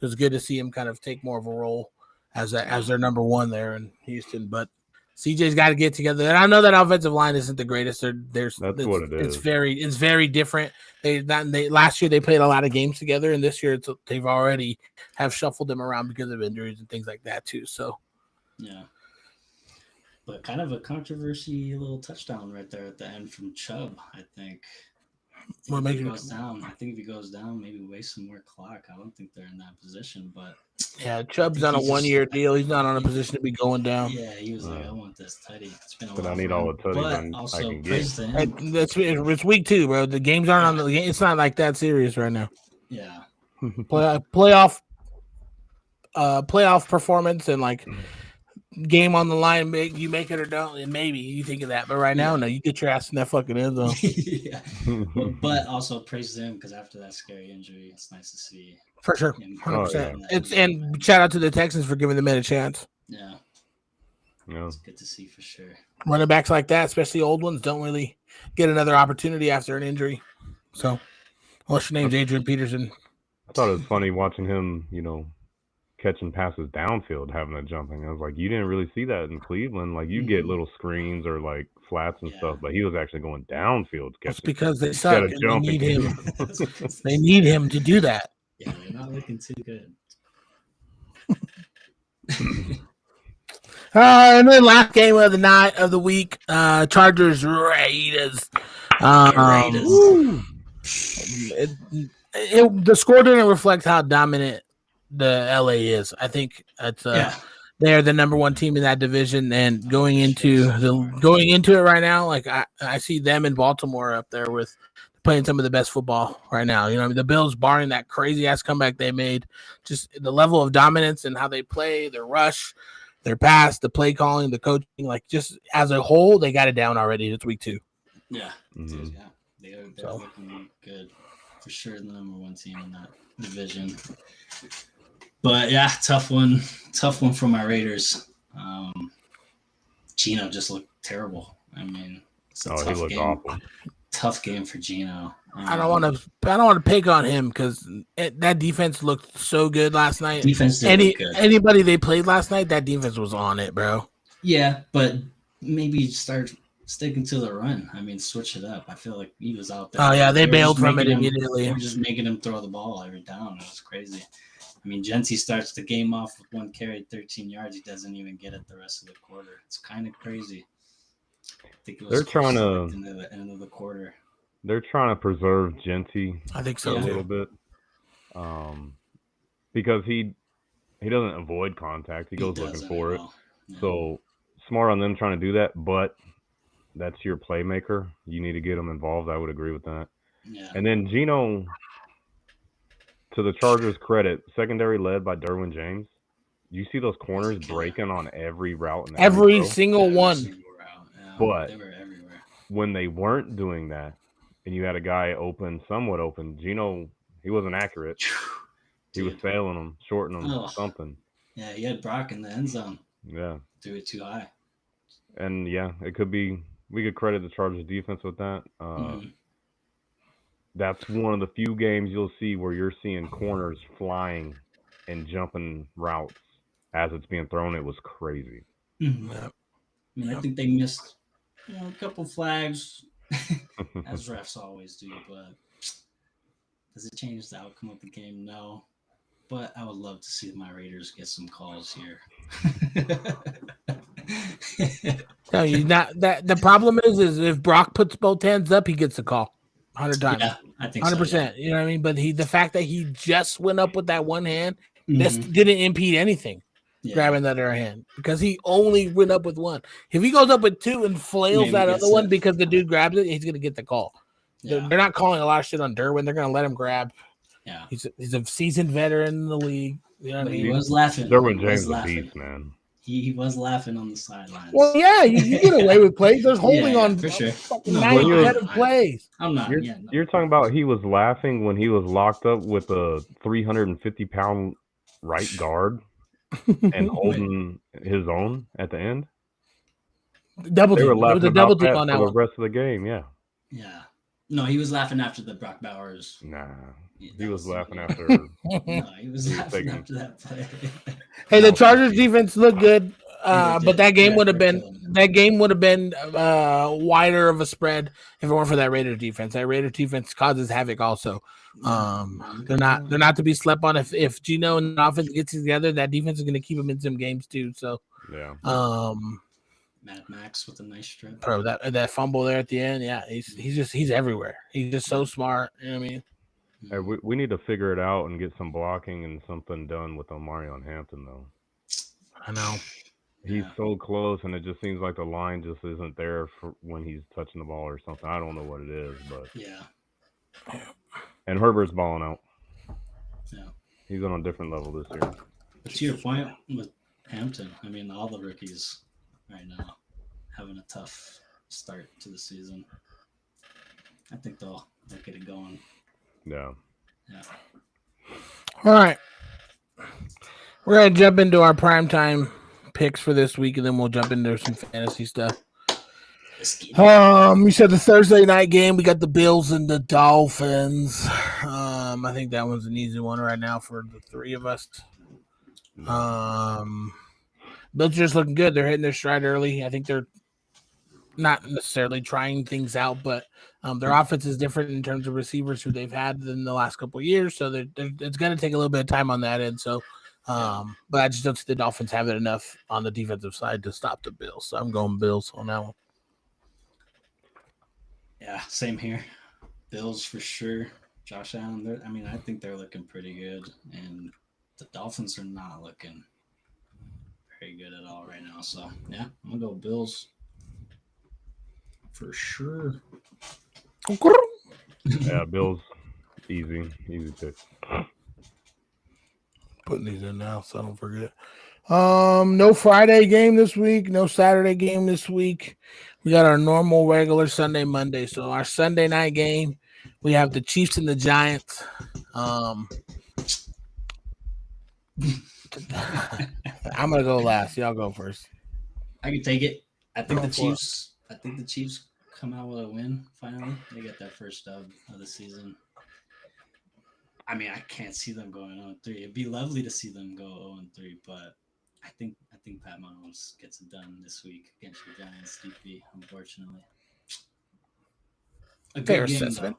was good to see him kind of take more of a role as their number 1 there in Houston. But CJ's got to get together. And I know that offensive line isn't the greatest. That's what it is. It's very different. Last year they played a lot of games together, and this year they've already have shuffled them around because of injuries and things like that too. So, yeah. But kind of a controversy little touchdown right there at the end from Chubb, I think. If he goes down, maybe waste some more clock. I don't think they're in that position, but yeah, Chubb's on a 1-year deal. He's not on a position to be going down. Yeah, he was like, I want this tutty. It's been a while. But I need all the tutties I can get. It's week 2, bro. The games aren't on the game. It's not like that serious right now. Yeah. Playoff performance and like game on the line, you make it or don't, and maybe you think of that. But right now, no, you get your ass in that fucking end zone. Yeah. But also praise them because after that scary injury, it's nice to see. For sure, 100%. And shout out to the Texans for giving the man a chance. Yeah. It's good to see for sure. Running backs like that, especially old ones, don't really get another opportunity after an injury. So, unless your name's Adrian Peterson. I thought it was funny watching him, catching passes downfield, having that jumping. I was like, you didn't really see that in Cleveland. Like, you get little screens or like flats and stuff, but he was actually going downfield. It's because they suck and they need him. They need him to do that. Yeah, they're not looking too good. And then last game of the night of the week, Chargers Raiders. The score didn't reflect how dominant the LA is. I think it's they're the number 1 team in that division, and going into it right now, like I see them in Baltimore up there with playing some of the best football right now. The Bills, barring that crazy ass comeback they made, just the level of dominance and how they play, their rush, their pass, the play calling, the coaching, like just as a whole, they got it down already. It's week 2. Yeah, they're looking good for sure. The number 1 team in that division. But yeah, tough one for my Raiders. Gino just looked terrible. I mean, it's a tough he looked game. awful. Tough game for Gino. I don't want to pick on him because that defense looked so good last night. Defense did look good. Anybody they played last night, that defense was on it, bro. Yeah, but maybe start sticking to the run. I mean, switch it up. I feel like he was out there. Oh yeah, they bailed from it immediately. They were just making him throw the ball every down. It was crazy. I mean, Genty starts the game off with 1 carry, 13 yards. He doesn't even get it the rest of the quarter. It's kind of crazy. I think it was the end of the quarter. They're trying to preserve Genty. I think so a little bit, because he doesn't avoid contact. He goes looking for it. Yeah. So smart on them trying to do that, but that's your playmaker. You need to get him involved. I would agree with that. Yeah. And then Gino, to the Chargers' credit, secondary led by Derwin James. You see those corners breaking on every route and every single one. But they were everywhere. When they weren't doing that, and you had a guy open, somewhat open, Geno, he wasn't accurate. He was failing them, shorting them, something. Yeah, he had Brock in the end zone. Yeah. Threw it too high. And yeah, it could be. We could credit the Chargers defense with that. That's one of the few games you'll see where you're seeing corners flying and jumping routes as it's being thrown. It was crazy. Mm-hmm. I mean, I think they missed a couple flags, as refs always do, but does it change the outcome of the game? No. But I would love to see my Raiders get some calls here. No, you not that. The problem is if Brock puts both hands up, he gets a call 100 times. Yeah, I think 100%. So, yeah. You know what I mean? But the fact that he just went up with that one hand, this didn't impede anything. Grabbing that other hand because he only went up with one. If he goes up with two and flails that other one because the dude grabs it, he's gonna get the call. Yeah. They're not calling a lot of shit on Derwin. They're gonna let him grab. Yeah, he's a seasoned veteran in the league. You know what I mean? He was laughing. Derwin James was a beast, man. He was laughing on the sidelines. Well, yeah, you get away with plays. There's holding on for sure. 9 plays. I'm not. You're talking about he was laughing when he was locked up with a 350-pound right guard. And holding his own at the end. Double team. They were laughing a double about team that on that for one. the rest of the game. Yeah. Yeah. No, he was laughing after the Brock Bowers. Nah, he was laughing after. No, he was laughing after that play. Hey, the Chargers defense looked good, but that game would have been wider of a spread if it weren't for that Raiders defense. That Raiders defense causes havoc also. They're not to be slept on. If Geno and the offense gets together, that defense is going to keep them in some games too. So yeah. Mad Max with a nice strip. Bro, that fumble there at the end, yeah, he's everywhere. He's just so smart. You know what I mean? Hey, we need to figure it out and get some blocking and something done with Omarion Hampton though. I know. He's so close, and it just seems like the line just isn't there for when he's touching the ball or something. I don't know what it is, but yeah. And Herbert's balling out. Yeah, he's on a different level this year. But to your point with Hampton, I mean, all the rookies right now having a tough start to the season. I think they'll get it going. Yeah. Yeah. All right. We're going to jump into our primetime picks for this week, and then we'll jump into some fantasy stuff. You said the Thursday night game. We got the Bills and the Dolphins. I think that one's an easy one right now for the three of us. Bills just looking good. They're hitting their stride early. I think they're not necessarily trying things out, but their offense is different in terms of receivers who they've had in the last couple of years. So it's going to take a little bit of time on that end. So, but I just don't see the Dolphins having enough on the defensive side to stop the Bills. So I'm going Bills on that one. Yeah, same here. Bills for sure. Josh Allen, I think they're looking pretty good, and the Dolphins are not looking very good at all right now. So yeah, I'm gonna go Bills for sure. Yeah, Bills, easy pick. Putting these in now so I don't forget. No Friday game this week, no Saturday game this week. We got our normal regular Sunday, Monday. So our Sunday night game, we have the Chiefs and the Giants. I'm gonna go last. Y'all go first. I can take it. I think the Chiefs come out with a win finally. They get their first dub of the season. I mean, I can't see them going 0-3. It'd be lovely to see them go 0-3, but I think Pat Mahomes gets it done this week against the Giants. DP, unfortunately. Fair assessment.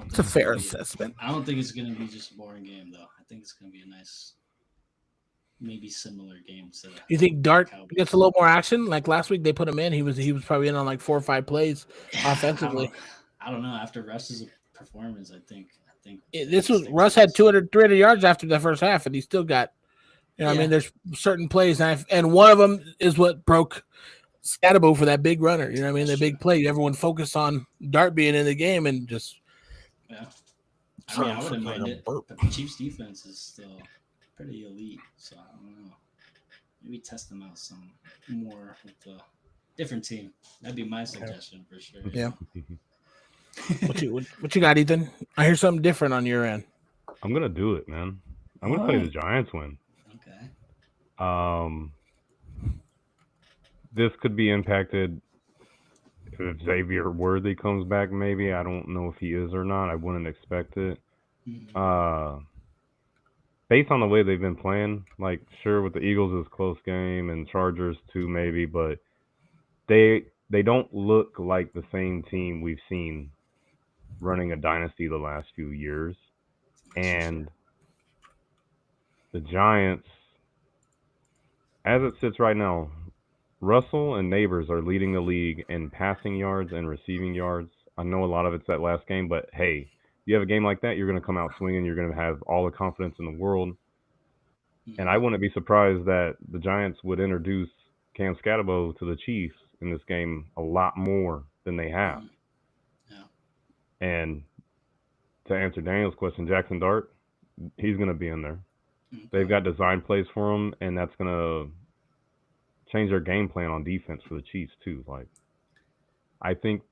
It's a fair assessment. I don't think it's going to be just a boring game, though. I think it's going to be a nice, maybe similar game to. You think Dart gets a little more action? Like last week, they put him in. He was probably in on like 4 or 5 plays offensively. I don't know. After Russ's performance, I think Russ had 200, 300 yards after the first half, and he still got. I mean, there's certain plays, and one of them is what broke Scatterbo for that big runner. You know what I mean? The big play. Everyone focused on Dart being in the game and just. Yeah. I mean, I wouldn't mind it. But the Chiefs' defense is still pretty elite, so I don't know. Maybe test them out some more with the different team. That'd be my suggestion for sure. Yeah. What you got, Ethan? I hear something different on your end. I'm gonna do it, man. I'm gonna say the Giants win. Okay. This could be impacted if Xavier Worthy comes back. Maybe I don't know if he is or not. I wouldn't expect it. Based on the way they've been playing, like sure with the Eagles is close game and Chargers too maybe, but they don't look like the same team we've seen running a dynasty the last few years. And the Giants, as it sits right now, Russell and Neighbors are leading the league in passing yards and receiving yards. I know a lot of it's that last game, but hey, you have a game like that, you're going to come out swinging. You're going to have all the confidence in the world. And I wouldn't be surprised that the Giants would introduce Cam Scatterbo to the Chiefs in this game a lot more than they have. Yeah. And to answer Daniel's question, Jackson Dart, he's going to be in there. Okay. They've got design plays for him, and that's going to change their game plan on defense for the Chiefs too. Like, I think,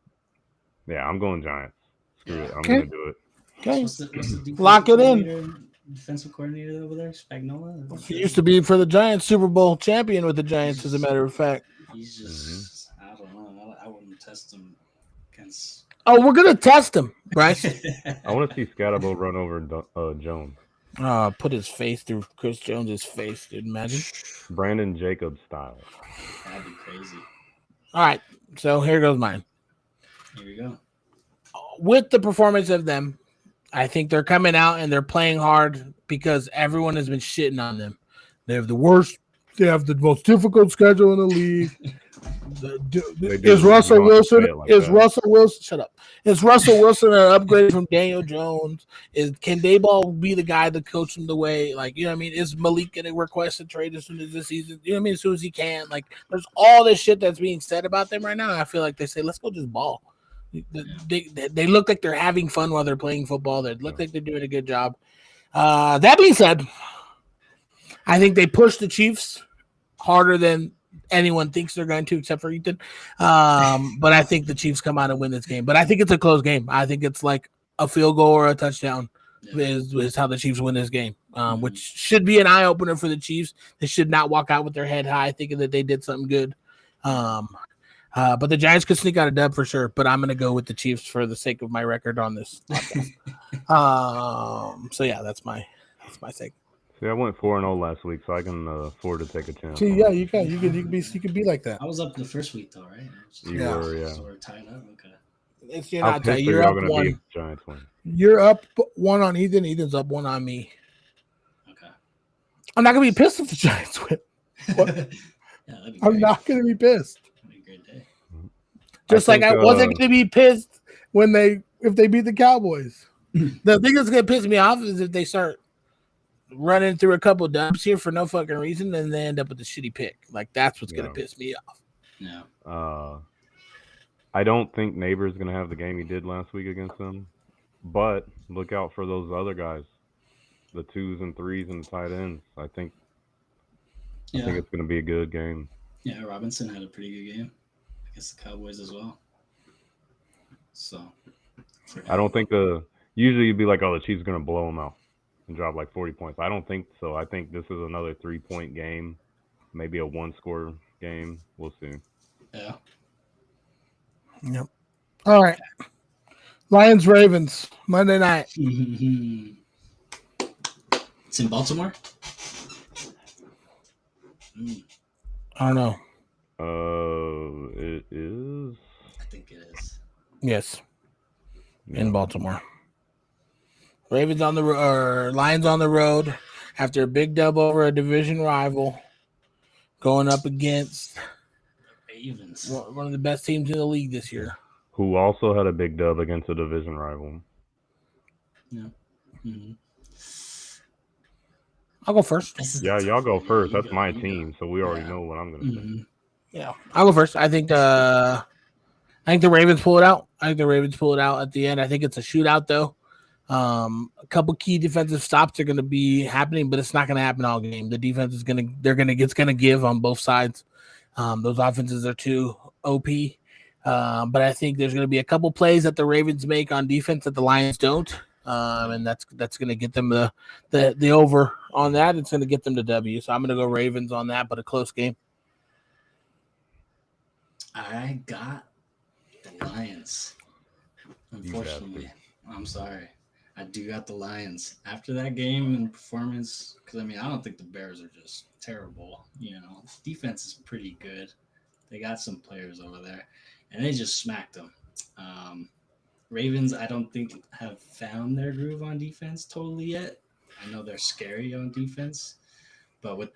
I'm going Giants. Screw it. I'm going to do it. Okay. What's the Lock it in. Defensive coordinator over there, Spagnuolo. He used to be for the Giants, Super Bowl champion with the Giants, as a matter of fact. He's just, I don't know. I wouldn't test him against. Oh, we're gonna test him, Bryce. I want to see Scatterbo run over Jones. Put his face through Chris Jones's face, dude. Imagine. Brandon Jacobs style. That'd be crazy. All right, so here goes mine. Here we go. With the performance of them, I think they're coming out and they're playing hard because everyone has been shitting on them. They have the worst. They have the most difficult schedule in the league. Is Russell Wilson? Shut up. Is Russell Wilson an upgrade from Daniel Jones? Can Daboll be the guy to coach him the way? Like, you know what I mean? Is Malik going to request a trade as soon as the season? You know what I mean? As soon as he can. Like, there's all this shit that's being said about them right now. And I feel like they say, let's go just ball. They look like they're having fun while they're playing football. They look like they're doing a good job. That being said, I think they push the Chiefs harder than anyone thinks they're going to, except for Ethan. But I think the Chiefs come out and win this game. But I think it's a close game. I think it's like a field goal or a touchdown is how the Chiefs win this game, which should be an eye-opener for the Chiefs. They should not walk out with their head high thinking that they did something good. But the Giants could sneak out a dub for sure. But I'm going to go with the Chiefs for the sake of my record on this podcast. So, yeah, that's my take. See, I went 4-0 last week, so I can afford to take a chance. See, yeah, you can. You could be like that. I was up the first week though, right? You were, yeah. So we're tied up. Okay. You're not tied. You're up one. Giants win. You're up one on Ethan. Ethan's up one on me. Okay. I'm not gonna be pissed if the Giants win. I'm not gonna be pissed. That'd be a great day. Just I wasn't gonna be pissed if they beat the Cowboys. The thing that's gonna piss me off is if they start running through a couple dubs here for no fucking reason, and they end up with a shitty pick. Like, that's what's gonna piss me off. Yeah. I don't think Neighbors gonna have the game he did last week against them, but look out for those other guys, the 2s and 3s and the tight ends. I think it's gonna be a good game. Yeah, Robinson had a pretty good game against the Cowboys as well. So I don't think usually you'd be like, oh, the Chiefs are gonna blow them out and drop like 40 points. I don't think so. I think this is another 3-point game, maybe a 1-score game. We'll see. Yeah. Yep. All right. Lions Ravens Monday night. It's in Baltimore. I don't know. It is. I think it is. Yes. In Baltimore. Ravens on the or Lions on the road after a big dub over a division rival, going up against Ravens, one of the best teams in the league this year, who also had a big dub against a division rival. Yeah. Mm-hmm. I'll go first. Yeah, y'all go first. That's my team, so we already know what I'm going to say. Yeah, I'll go first. I think the Ravens pull it out. I think the Ravens pull it out at the end. I think it's a shootout though. A couple key defensive stops are going to be happening, but it's not going to happen all game. The defense is going to give on both sides. Those offenses are too OP. But I think there's going to be a couple plays that the Ravens make on defense that the Lions don't. And that's going to get them the over on that. It's going to get them to W. So I'm going to go Ravens on that, but a close game. I got the Lions. Unfortunately, I'm sorry. I do got the Lions. After that game and performance, because, I don't think the Bears are just terrible. Defense is pretty good. They got some players over there, and they just smacked them. Ravens, I don't think have found their groove on defense totally yet. I know they're scary on defense, but with,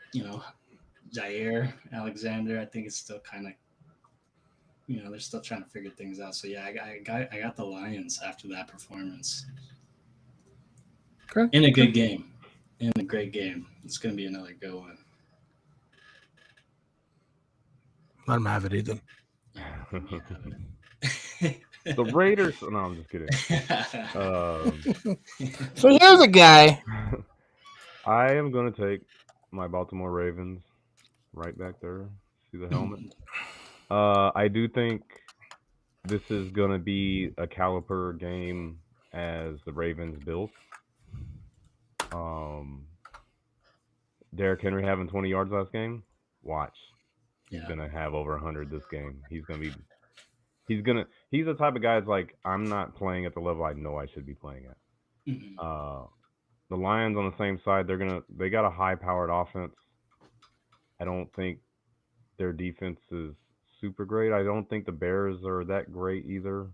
Jair Alexander, I think it's still kind of, they're still trying to figure things out. So, yeah, I got the Lions after that performance. Okay. In a good game. In a great game. It's going to be another good one. Let them have it, Ethan. The Raiders. No, I'm just kidding. So here's a guy. I am going to take my Baltimore Ravens right back there. See the helmet? I do think this is going to be a caliber game as the Ravens-Bills. Derrick Henry having 20 yards last game. Watch. He's going to have over 100 this game. He's the type of guy that's like, I'm not playing at the level I know I should be playing at. Mm-hmm. The Lions on the same side, they got a high-powered offense. I don't think their defense is super great. I don't think the Bears are that great either.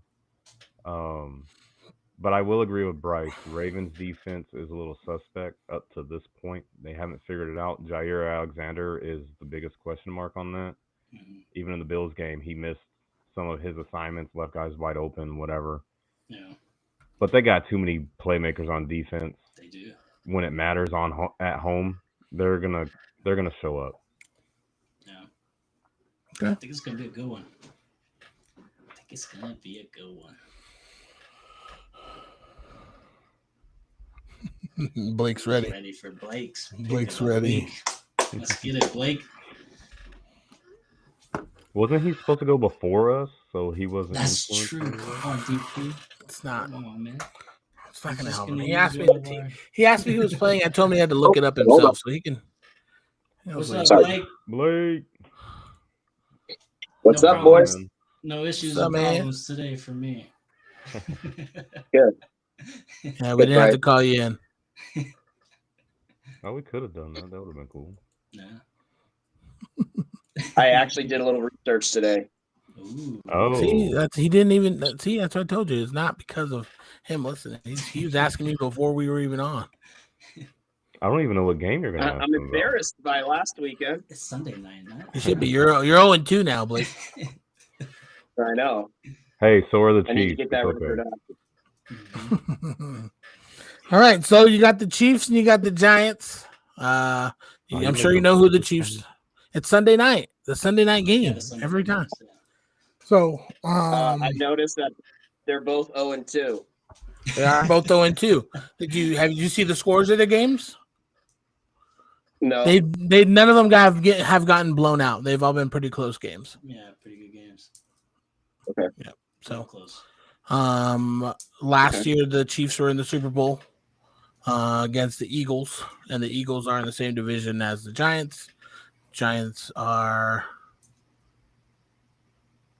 But I will agree with Bryce. Ravens defense is a little suspect up to this point. They haven't figured it out. Jair Alexander is the biggest question mark on that. Mm-hmm. Even in the Bills game, he missed some of his assignments, left guys wide open, whatever. Yeah. But they got too many playmakers on defense. They do. When it matters at home, they're gonna show up. Yeah. Okay. I think it's gonna be a good one. Blake's ready. Ready for Blake's. Blake's ready. Let's get it, Blake. Wasn't he supposed to go before us? So he wasn't. That's true. Come on, DP. It's not. Come on, man. It's not gonna help gonna him. He use asked me. your- He asked me who was playing. I told him he had to look it up himself, so he can. What's up, Sorry. Blake? What's No up, problem. boys? No issues What's or up, man? problems today for me. Good. Yeah, we didn't have to call you in. Oh, we could have done that. That would have been cool. Yeah. I actually did a little research today. Ooh. Oh, See, he didn't even see. That's what I told you. It's not because of him listening. He was asking me before we were even on. I don't even know what game you're gonna. ask I'm him about. embarrassed by last weekend. It's Sunday night, man. You should be. You're 0-2 now, Blake. I know. Hey, so are the I need to Chiefs. get that It's okay. record up. Mhm. All right, so you got the Chiefs and you got the Giants. I'm sure you know who the Chiefs. It's Sunday night, the Sunday night game Yeah, the Sunday every night, time. yeah. So I noticed that they're both 0-2. they are both 0-2. Did you see the scores of the games? No. They none of them have gotten blown out. They've all been pretty close games. Yeah, pretty good games. Okay. Yeah. So So close. last year the Chiefs were in the Super Bowl against the Eagles, and the Eagles are in the same division as the Giants. Giants are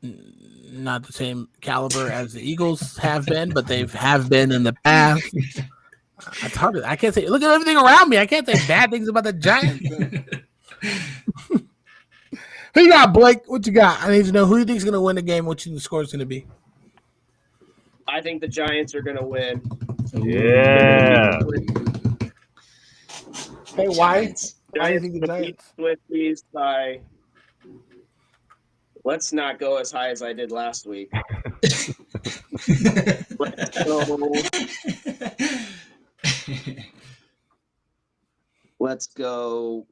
not the same caliber as the Eagles have been, but have been in the past. It's hard. I can't say. Look at everything around me. I can't say bad things about the Giants. Who you got, Blake? What you got? I need to know who you think is going to win the game. What you think the score is going to be? I think the Giants are going to win. Yeah. Hey, why? Giants. Why do you think the Giants? Swifties by. Let's not go as high as I did last week. Let's go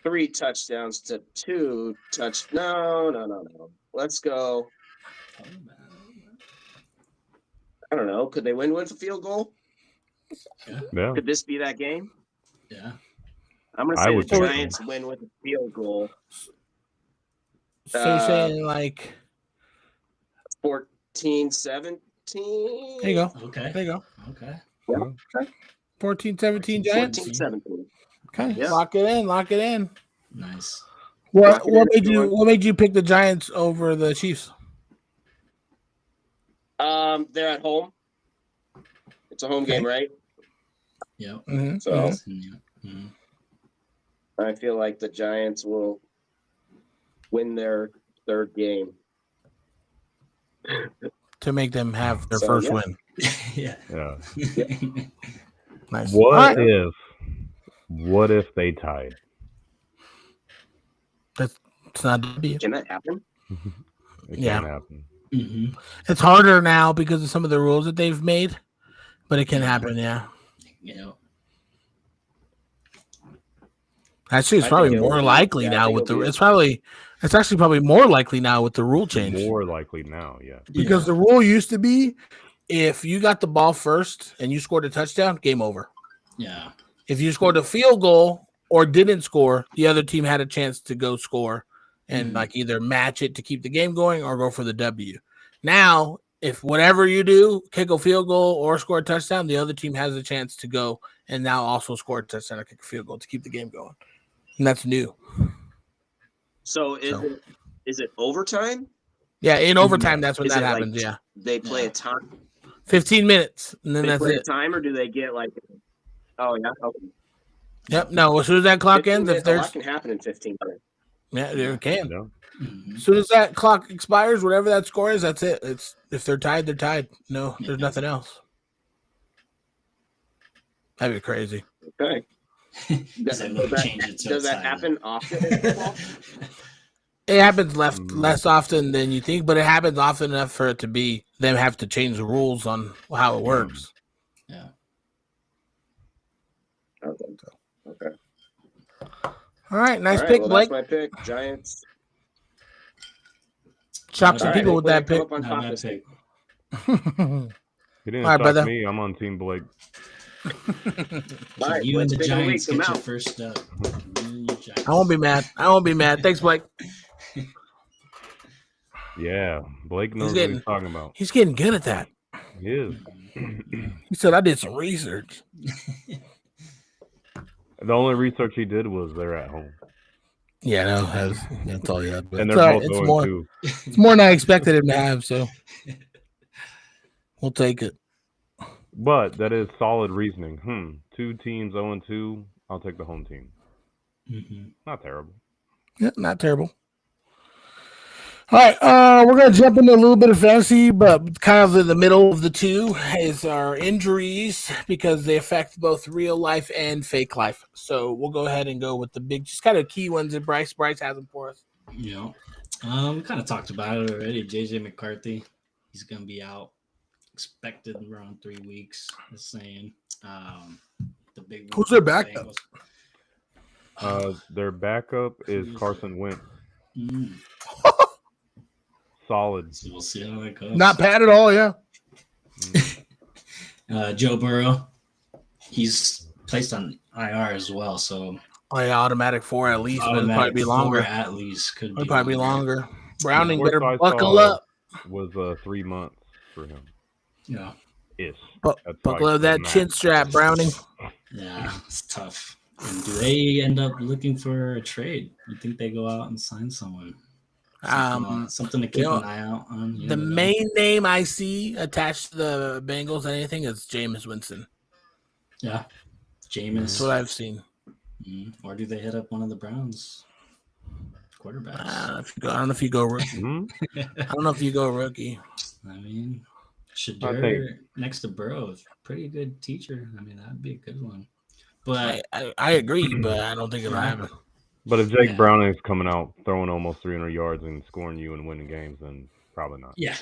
3 touchdowns to 2 touch. No. Let's go. I don't know. Could they win with a field goal? Yeah. Could this be that game? Yeah. I'm going to I say would the think so. Giants win with a field goal. So you're saying like 14-17. there you go. Okay. There you go. Okay. Yeah. 14-17 Giants. 14-17. Okay. Yeah. Lock it in. Lock it in. Nice. What Lock it in if you want. what made you pick the Giants over the Chiefs? They're at home. It's a home game, right? Yep. Mm-hmm. So Mhm. I feel like the Giants will win their third game. To make them have their So, first yeah. win. Yeah. Yeah. Nice. What All right. what if they tied? It's not W. Can that happen? It Yeah. can happen. Mhm. It's harder now because of some of the rules that they've made, but it can Yeah. happen. Yeah. Yeah. Actually, it's I probably think it'll more be- likely yeah, I now think with it'll the. be- It's actually probably more likely now with the rule change More likely now, yeah. because the rule used to be if you got the ball first and you scored a touchdown, game over. Yeah. If you scored a field goal or didn't score, the other team had a chance to go score and like either match it to keep the game going or go for the W. Now, if whatever you do, kick a field goal or score a touchdown, the other team has a chance to go and now also score a touchdown or kick a field goal to keep the game going. And that's new. So is it overtime? Yeah, in overtime, that's when Is that it like happens. Yeah. They play Yeah. a time. 15 minutes, and then They that's play it. a time, or do they get like? Oh yeah. Okay. Yep. No, as soon as that clock 15 ends, if minutes, a lot there's can happen in 15 minutes. yeah, it can. No. As soon as that clock expires, whatever that score is, that's it. It's if they're tied, they're tied. No, there's nothing else. That'd be crazy. Okay. Does that change it to Does a that time? happen often in football? It happens less often than you think, but it happens often enough for it to be them have to change the rules on how it works. Yeah. Okay. All right, nice All right, pick, well, Blake. that's my pick. Giants. Chop some All right, people with that hopefully I pick. come up on Not top bad this pick. week. He didn't All right, stop brother. me. I'm on Team Blake. All So right, you and let's the pick of the Giants week. get I'm your out. first up. You and your Giants. I won't be mad. I won't be mad. Thanks, Blake. Yeah. Blake knows what he's talking about. He's getting good at that. He is. He said, I did some research. The only research he did was they're at home. Yeah, no, that's all you had. But And it's they're all right. both It's going more, too. it's more than I expected him to have, so we'll take it. But that is solid reasoning. 2 teams 0-2. I'll take the home team. Not terrible. Yeah, not terrible. All right, we're going to jump into a little bit of fantasy, but kind of in the middle of the two is our injuries because they affect both real life and fake life. So we'll go ahead and go with the big, just kind of key ones that Bryce has them for us. Yeah. We kind of talked about it already. JJ McCarthy, he's going to be out. Expected around 3 weeks. The saying. The big one Who's their for the backup? Bengals. Their backup is Carson Wentz. Solid. So we'll see how that goes. Not bad at all, yeah. Joe Burrow, he's placed on IR as well. So Oh, yeah, automatic 4 at least, but it'll probably be 4 longer. at least could It'll probably be longer. Browning Fourth better I buckle saw up. Was 3 months for him. Yeah. Ish. That's Buckle like up that max. chin strap, Browning. Yeah, it's tough. And do they end up looking for a trade? You think they go out and sign someone? Something to keep an eye out on. You The never know. main name I see attached to the Bengals and anything is Jameis Winston. Yeah, Jameis. That's what I've seen. Or do they hit up one of the Browns quarterbacks? I don't know if you go rookie. I don't know if you go rookie. I mean, Shadur next to Burrow is a pretty good teacher. I mean, that'd be a good one. But I agree, but I don't think it'll happen. But if Jake Browning is coming out throwing almost 300 yards and scoring you and winning games, then probably not. Yeah.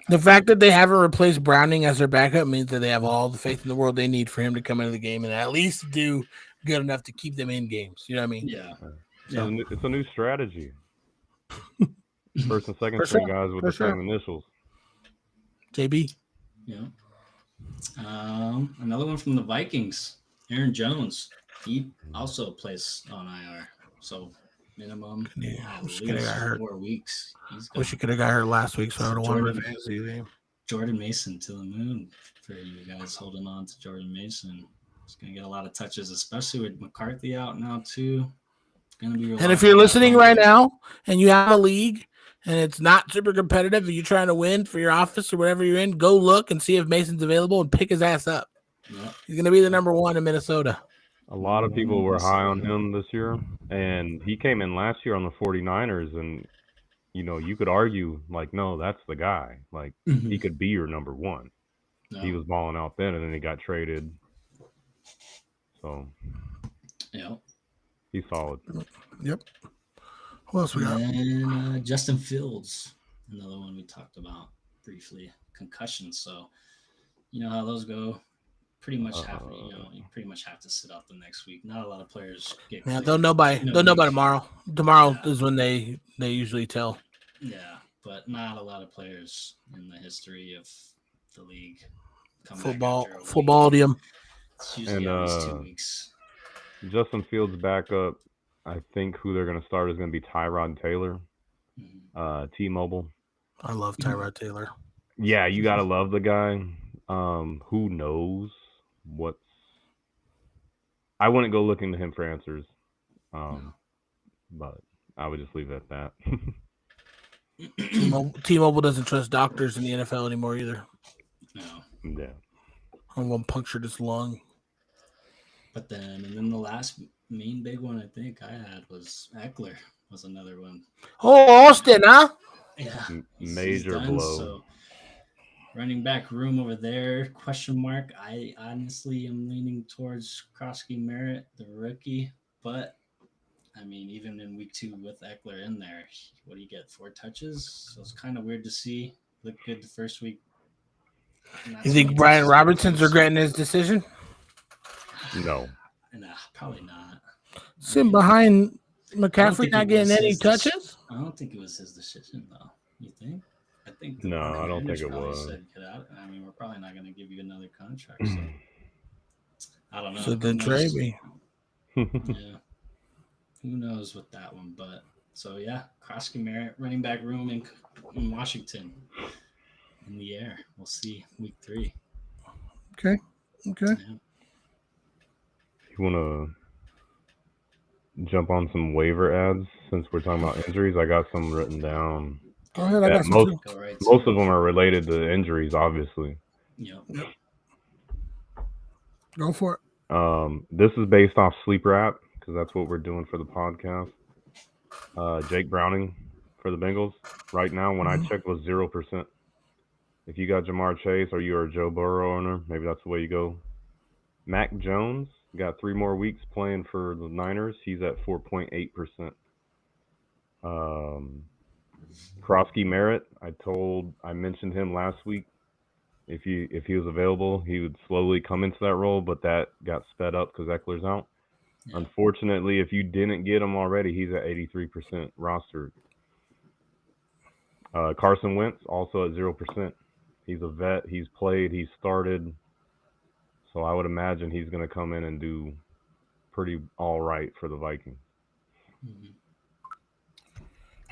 The fact that they haven't replaced Browning as their backup means that they have all the faith in the world they need for him to come into the game and at least do good enough to keep them in games. You know what I mean? Yeah. It's a new strategy. First and second For string sure. guys with For the same initials. JB. Yeah. Another one from the Vikings, Aaron Jones. He also plays on IR. So minimum. At Wish he could have got least hurt. 4 weeks. Wish he could have got hurt last week, so I would have won my fantasy game. Jordan Mason to the moon for you guys holding on to Jordan Mason. He's going to get a lot of touches, especially with McCarthy out now, too. It's going to be. And if you're listening right now and you have a league and it's not super competitive and you're trying to win for your office or whatever you're in, go look and see if Mason's available and pick his ass up. Yep. He's going to be the number one in Minnesota. A lot of people were high on him this year, and he came in last year on the 49ers, and, you know, you could argue, like, no, that's the guy. Like, he could be your number one. No. He was balling out then, and then he got traded. So, yeah, he's solid. Yep. Who else we got? And Justin Fields, another one we talked about briefly, concussion. So, you know how those go. Pretty much you pretty much have to sit out the next week. Not a lot of players get. Yeah, they'll know by tomorrow. Tomorrow is when they usually tell. Yeah, but not a lot of players in the history of the league. Footballium. It's usually at least 2 weeks. Justin Fields' backup, I think who they're going to start is going to be Tyrod Taylor, T-Mobile. I love Tyrod Taylor. Yeah, you got to love the guy. Who knows I wouldn't go looking to him for answers. But I would just leave it at that. T-Mobile doesn't trust doctors in the NFL anymore either. No. Yeah. One punctured his lung. But then the last main big one I think I had was Eckler was another one. Oh, Austin, huh? Yeah. Major blow. So running back room over there, question mark. I honestly am leaning towards Krosky Merritt, the rookie. But, I mean, even in week 2 with Eckler in there, what do you get, 4 touches? So it's kind of weird to see. Looked good the first week. You think Brian Robertson's regretting his decision? No. Nah, probably not. Sitting behind McCaffrey not getting any touches? I don't think it was his decision, though. You think? I think. No, I don't think it was. Said, get out. I mean, we're probably not going to give you another contract. So. I don't know. So then trade me. Yeah. Who knows with that one? But so yeah, Krosky Merritt, running back room in Washington. In the air. We'll see week 3. Okay. Yeah. You want to jump on some waiver ads since we're talking about injuries? I got some written down. Go ahead. I got some most of them are related to injuries, obviously. Yep. Go for it. This is based off Sleeper app because that's what we're doing for the podcast. Jake Browning for the Bengals right now, when I checked, was 0%. If you got Jamar Chase or you're a Joe Burrow owner, maybe that's the way you go. Mac Jones got 3 more weeks playing for the Niners. He's at 4.8%. Krosky Merritt, I mentioned him last week. If he was available, he would slowly come into that role, but that got sped up because Eckler's out. Yeah. Unfortunately, if you didn't get him already, he's at 83% rostered. Carson Wentz also at 0%. He's a vet. He's played. He's started. So I would imagine he's going to come in and do pretty all right for the Vikings.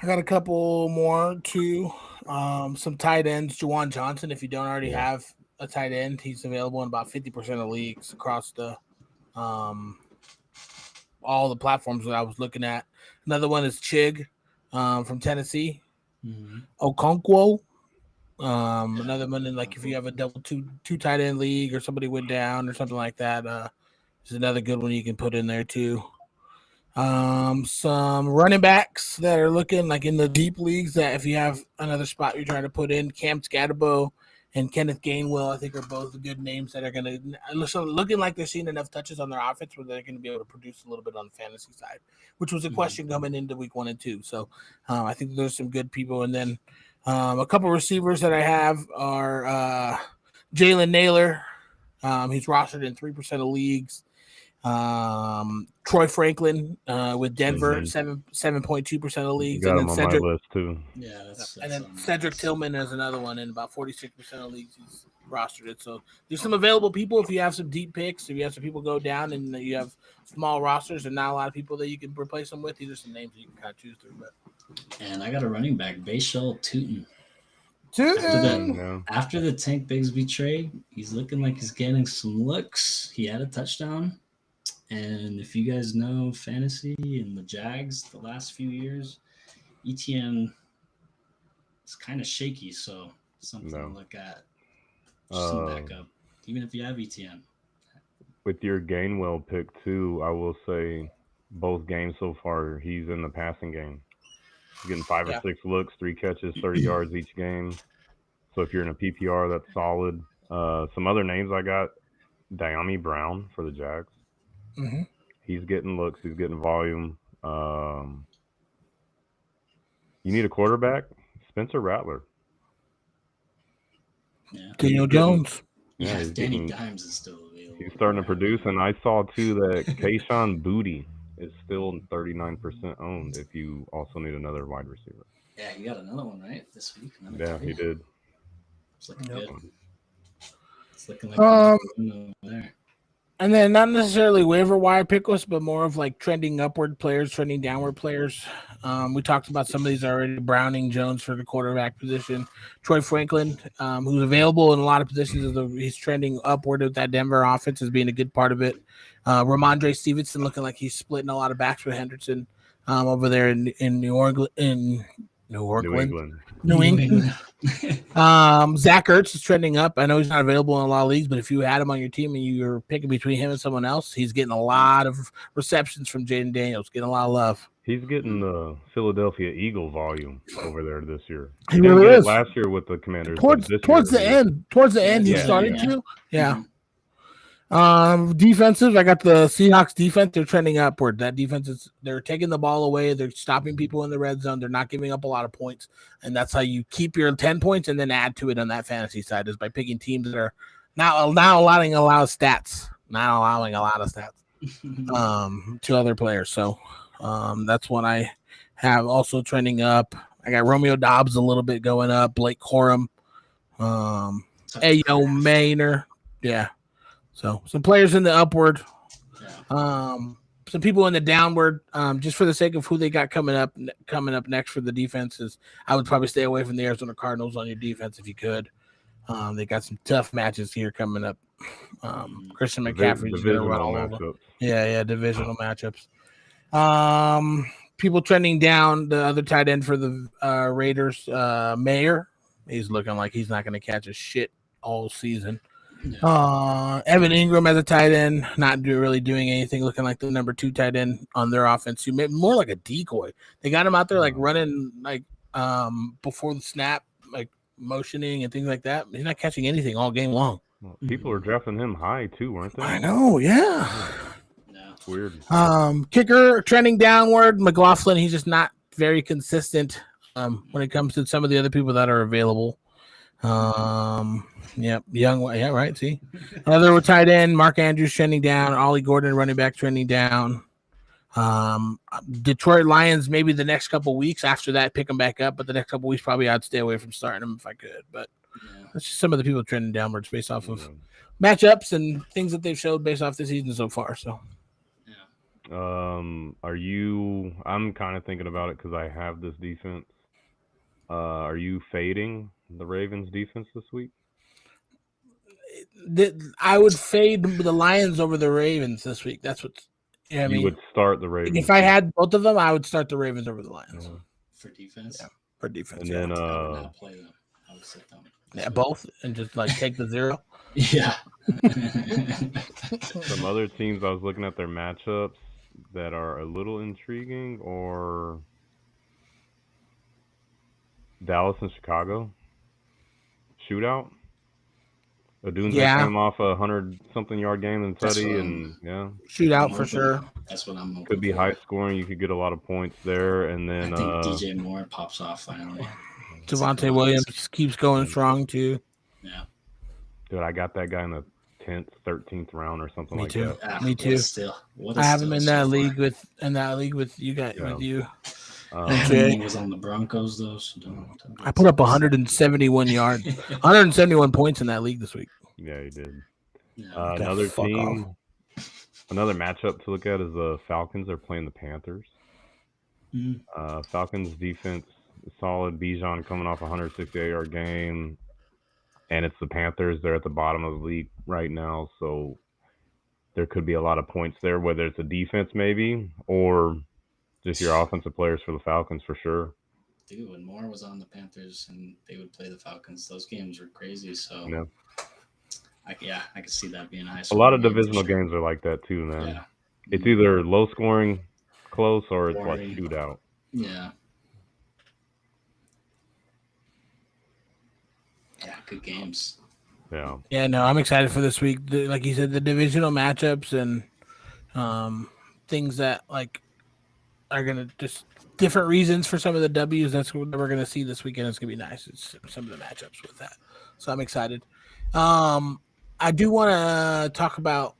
I got a couple more too. Some tight ends. Juwan Johnson, if you don't already have a tight end, he's available in about 50% of leagues across the all the platforms that I was looking at. Another one is Chig from Tennessee. Okonkwo. Another one, in, like if you have a double two tight end league or somebody went down or something like that, is another good one you can put in there too. Some running backs that are looking like in the deep leagues that if you have another spot you're trying to put in, Cam Scatterbo and Kenneth Gainwell, I think are both good names that are going to looking like they're seeing enough touches on their offense where they're going to be able to produce a little bit on the fantasy side, which was a question coming into week 1 and 2. So I think there's some good people. And then a couple receivers that I have are Jalen Naylor. He's rostered in 3% of leagues. Troy Franklin with Denver, 7.2% of leagues. Got and him then on Cedric, my list too. Yeah, that's and then Cedric Tillman is another one in about 46% of leagues. He's rostered it. So there's some available people if you have some deep picks. If you have some people go down and you have small rosters and not a lot of people that you can replace them with, these are some names you can kind of choose through. But And I got a running back, Bashal Tootin. Tootin. After the Tank Bigsby trade, he's looking like he's getting some looks. He had a touchdown. And if you guys know fantasy and the Jags the last few years, ETN is kind of shaky. So something to look at. Just some backup, even if you have ETN. With your Gainwell pick, too, I will say both games so far, he's in the passing game. He's getting 5 or 6 looks, 3 catches, 30 yards each game. So if you're in a PPR, that's solid. Some other names I got, Dyami Brown for the Jags. Mm-hmm. He's getting looks. He's getting volume. You need a quarterback? Spencer Rattler. Yeah. Daniel Jones. Yeah, Danny Dimes is still available. He's starting to produce, and I saw, too, that Kayshon Boutte is still 39% owned if you also need another wide receiver. Yeah, you got another one, right, this week? He did. It's looking good. It's looking like there. And then not necessarily waiver wire pickers, but more of like trending upward players, trending downward players. We talked about some of these already. Browning, Jones for the quarterback position. Troy Franklin, who's available in a lot of positions. He's trending upward with that Denver offense as being a good part of it. Ramondre Stevenson looking like he's splitting a lot of backs with Henderson over there in New England. Zach Ertz is trending up. I know he's not available in a lot of leagues, but if you had him on your team and you're picking between him and someone else, he's getting a lot of receptions from Jaden Daniels, getting a lot of love. He's getting the Philadelphia Eagle volume over there this year. He really is. Last year with the Commanders. Towards the end, he started to. Yeah. Defensive, I got the Seahawks defense. They're trending upward. That defense they're taking the ball away. They're stopping people in the red zone. They're not giving up a lot of points. And that's how you keep your 10 points and then add to it on that fantasy side is by picking teams that are not allowing a lot of stats to other players. So that's what I have also trending up. I got Romeo Dobbs a little bit going up, Blake Corum, Ayo Maynor. Yeah. So some players in the upward, some people in the downward. Just for the sake of who they got coming up next for the defenses, I would probably stay away from the Arizona Cardinals on your defense if you could. They got some tough matches here coming up. Christian McCaffrey's going to run all over. Yeah, divisional matchups. People trending down. The other tight end for the Raiders, Mayer. He's looking like he's not going to catch a shit all season. Evan Ingram as a tight end, not really doing anything, looking like the number 2 tight end on their offense. Who made more like a decoy. They got him out there like running like before the snap, like motioning and things like that. He's not catching anything all game long. Well, people are drafting him high too, weren't they? I know, yeah. It's weird. Kicker trending downward. McLaughlin, he's just not very consistent when it comes to some of the other people that are available. Right. See, another tight end, Mark Andrews trending down, Ollie Gordon running back trending down. Detroit Lions maybe the next couple weeks. After that, pick them back up, but the next couple weeks probably I'd stay away from starting them if I could. But that's just some of the people trending downwards based off of matchups and things that they've showed based off the season so far. So, I'm kind of thinking about it because I have this defense. Are you fading the Ravens defense this week? I would fade the Lions over the Ravens this week. That's what I mean. You would start the Ravens. If I had both of them, I would start the Ravens over the Lions. For defense? Yeah, for defense. And then I would not play them. I would sit them. Yeah, both and just like take the 0. Yeah. Some other teams I was looking at their matchups that are a little intriguing or Dallas and Chicago shootout. Odunze came off a 100-something yard game in Teddy, and shootout for sure. That's what I'm. Could be high scoring. You could get a lot of points there, and then I think DJ Moore pops off finally. Javonte Williams keeps going strong too. Yeah, dude, I got that guy in the 10th, 13th round or something like that. Me too. I have him in that league with you guys. With you. Jay. He was on the Broncos though. So I put up 171 yards, 171 points in that league this week. Yeah, he did. Yeah. Another team, another matchup to look at is the Falcons. They're playing the Panthers. Falcons defense is solid. Bijan coming off a 168-yard game, and it's the Panthers. They're at the bottom of the league right now, so there could be a lot of points there, whether it's a defense maybe or just your offensive players for the Falcons for sure. Dude, when Moore was on the Panthers and they would play the Falcons, those games were crazy. So, yeah, I could see that being high. A lot of divisional games are like that too, man. Yeah. It's either low scoring, close, or it's like shootout. Yeah. Yeah, good games. Yeah. Yeah, no, I'm excited for this week. Like you said, the divisional matchups and things that like are gonna just different reasons for some of the W's. That's what we're gonna see this weekend. It's gonna be nice. It's some of the matchups with that, so I'm excited. I do want to talk about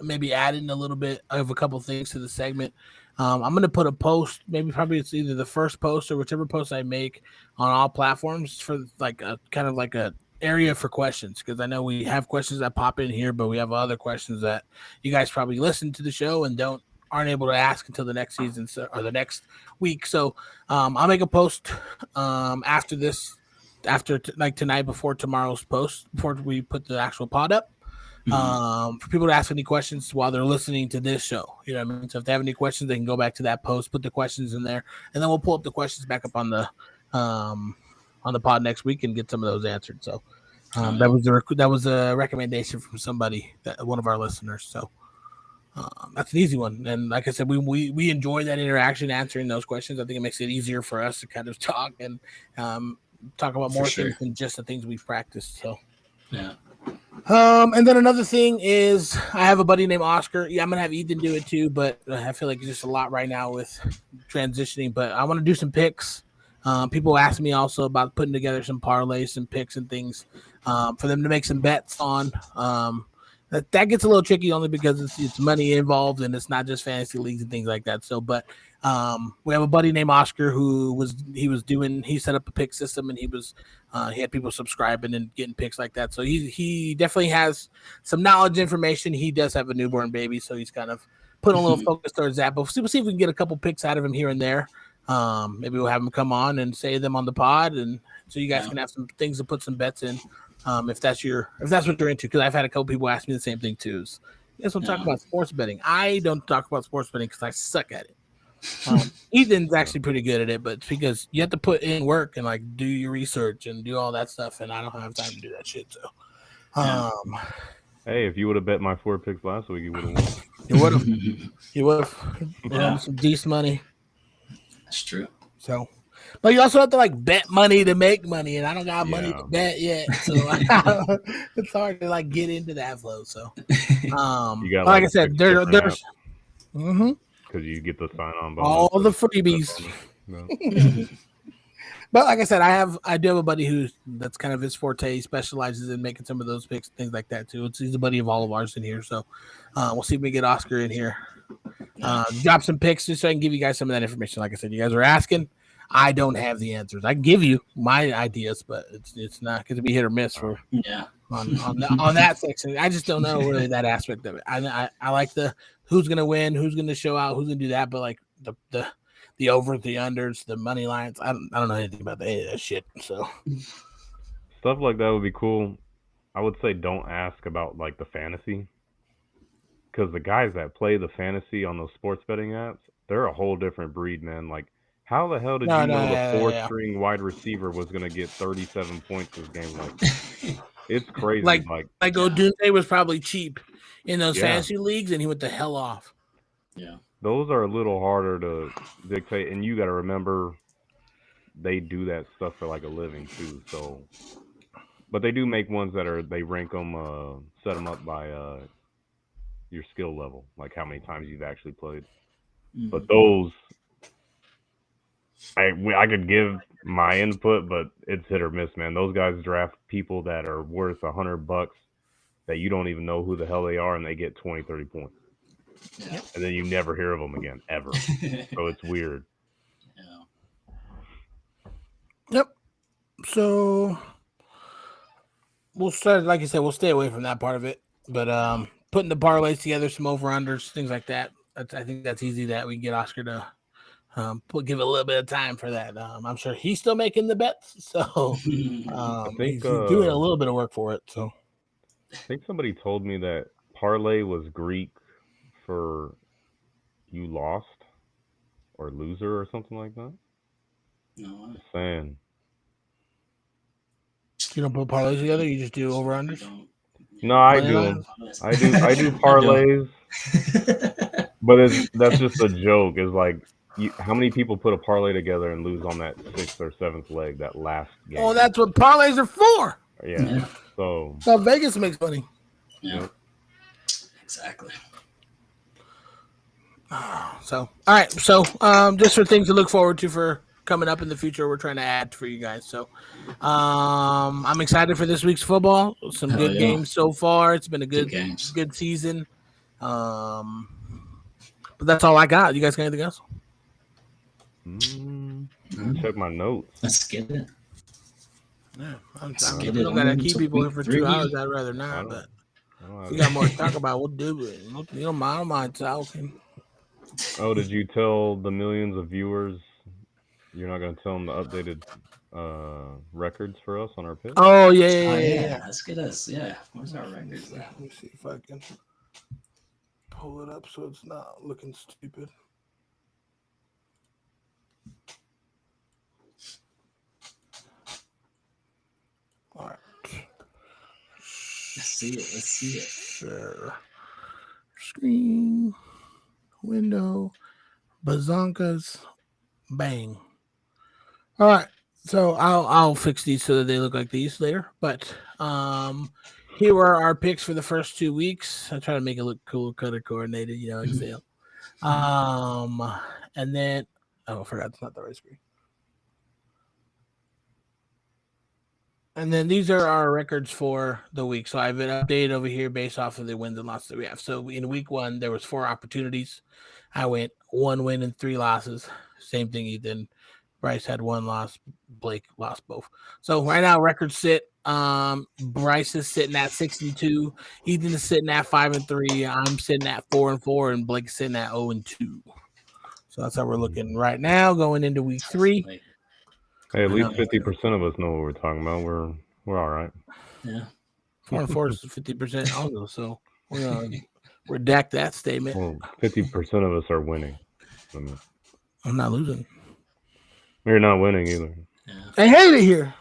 maybe adding a little bit of a couple things to the segment. I'm going to put a post, probably it's either the first post or whichever post I make on all platforms for like a kind of like a area for questions, because I know we have questions that pop in here, but we have other questions that you guys probably listen to the show and aren't able to ask until the next season or the next week. So I'll make a post after tonight, before tomorrow's post, before we put the actual pod up. For people to ask any questions while they're listening to this show. You know what I mean? So if they have any questions, they can go back to that post, put the questions in there, and then we'll pull up the questions back up on the pod next week and get some of those answered. So that was a recommendation from somebody, one of our listeners. So that's an easy one. And like I said, we enjoy that interaction, answering those questions. I think it makes it easier for us to kind of talk and talk about more things than just the things we've practiced. So yeah. And then another thing is I have a buddy named Oscar. Yeah, I'm going to have Ethan do it too, but I feel like it's just a lot right now with transitioning. But I want to do some picks. People ask me also about putting together some parlays, some picks and things for them to make some bets on. That gets a little tricky only because it's money involved and it's not just fantasy leagues and things like that. So, but we have a buddy named Oscar he set up a pick system, and he had people subscribing and getting picks like that. So he definitely has some knowledge, information. He does have a newborn baby, so he's kind of putting a little focus towards that. But we'll see if we can get a couple picks out of him here and there. Maybe we'll have him come on and say them on the pod, and so you guys can have some things to put some bets in. If that's what you're into, because I've had a couple people ask me the same thing too. You guys want to talk about sports betting? I don't talk about sports betting because I suck at it. Ethan's actually pretty good at it, but it's because you have to put in work and like do your research and do all that stuff, and I don't have time to do that shit. So, hey, if you would have bet my 4 picks last week, you would have won. You would have some decent money. That's true. So, but you also have to like bet money to make money, and I don't got money to bet yet, so it's hard to like get into that flow. So, you got, like I said, there's because you get the sign on bonus, all the freebies. No. But like I said, I do have a buddy that's kind of his forte. He specializes in making some of those picks, things like that too. He's a buddy of all of ours in here, so we'll see if we get Oscar in here. Drop some picks just so I can give you guys some of that information. Like I said, you guys are asking. I don't have the answers. I can give you my ideas, but it's not going to be hit or miss for on that section. I just don't know really that aspect of it. I like the who's going to win, who's going to show out, who's going to do that, but like the over, the unders, the money lines. I don't know anything about that shit. So stuff like that would be cool. I would say don't ask about like the fantasy, because the guys that play the fantasy on those sports betting apps, they're a whole different breed, man. Like, how the hell did you know the fourth-string wide receiver was going to get 37 points this game? Like, it's crazy. Like Odunze was probably cheap in those fantasy leagues, and he went the hell off. Yeah. Those are a little harder to dictate, and you got to remember they do that stuff for like a living too. So, but they do make ones that they rank them, set them up by your skill level, like how many times you've actually played. Mm-hmm. But those, I could give my input, but it's hit or miss, man. Those guys draft people that are worth $100 that you don't even know who the hell they are, and they get 20, 30 points. Yeah. And then you never hear of them again, ever. So it's weird. Yep. So we'll start, like I said, we'll stay away from that part of it. But putting the parlays together, some over-unders, things like that, I think that's easy that we can get Oscar to give it a little bit of time for that. I'm sure he's still making the bets. So I think he's doing a little bit of work for it. So I think somebody told me that parlay was Greek for you lost or loser or something like that. No, Just saying. you don't put parlays together, you just do over-unders? No, I Money do lines? them. I do parlays, but that's just a joke. It's like how many people put a parlay together and lose on that 6th or 7th leg, that last game? Oh, that's what parlays are for. Yeah. So Vegas makes money. Yeah. Exactly. So, all right. So, just for things to look forward to for coming up in the future, we're trying to add for you guys. So, I'm excited for this week's football. Some good games so far. It's been a good season. But that's all I got. You guys got anything else? Check my notes. Let's get it. Yeah, I'm gonna keep people here for 2 hours. I'd rather not, but if we got more to talk about, we'll do it. You don't mind talking. Oh, did you tell the millions of viewers you're not going to tell them the updated records for us on our picks? Oh, yeah. Let's get us. Yeah. Where's our records at? Let me see if I can pull it up so it's not looking stupid. All right. Let's see it. Sure. Screen, window, bazonkas, bang. All right. So I'll fix these so that they look like these later. But here are our picks for the first 2 weeks. I try to make it look cool, color coordinated, Excel. And then I forgot it's not the right screen. And then these are our records for the week. So I've been updated over here based off of the wins and losses that we have. So in week 1, there was 4 opportunities. I went 1 win and 3 losses. Same thing, Ethan. Bryce had 1 loss. Blake lost both. So right now, records sit. Bryce is sitting at 62. Ethan is sitting at 5-3. I'm sitting at 4-4, and Blake is sitting at 0-2. So that's how we're looking right now, going into week 3. Hey, at least 50% of us know what we're talking about. We're all right. Yeah. 4-4 is 50% also. So we're redact that statement. Well, 50% of us are winning. I'm not losing. You're not winning either. Yeah. I hate it here.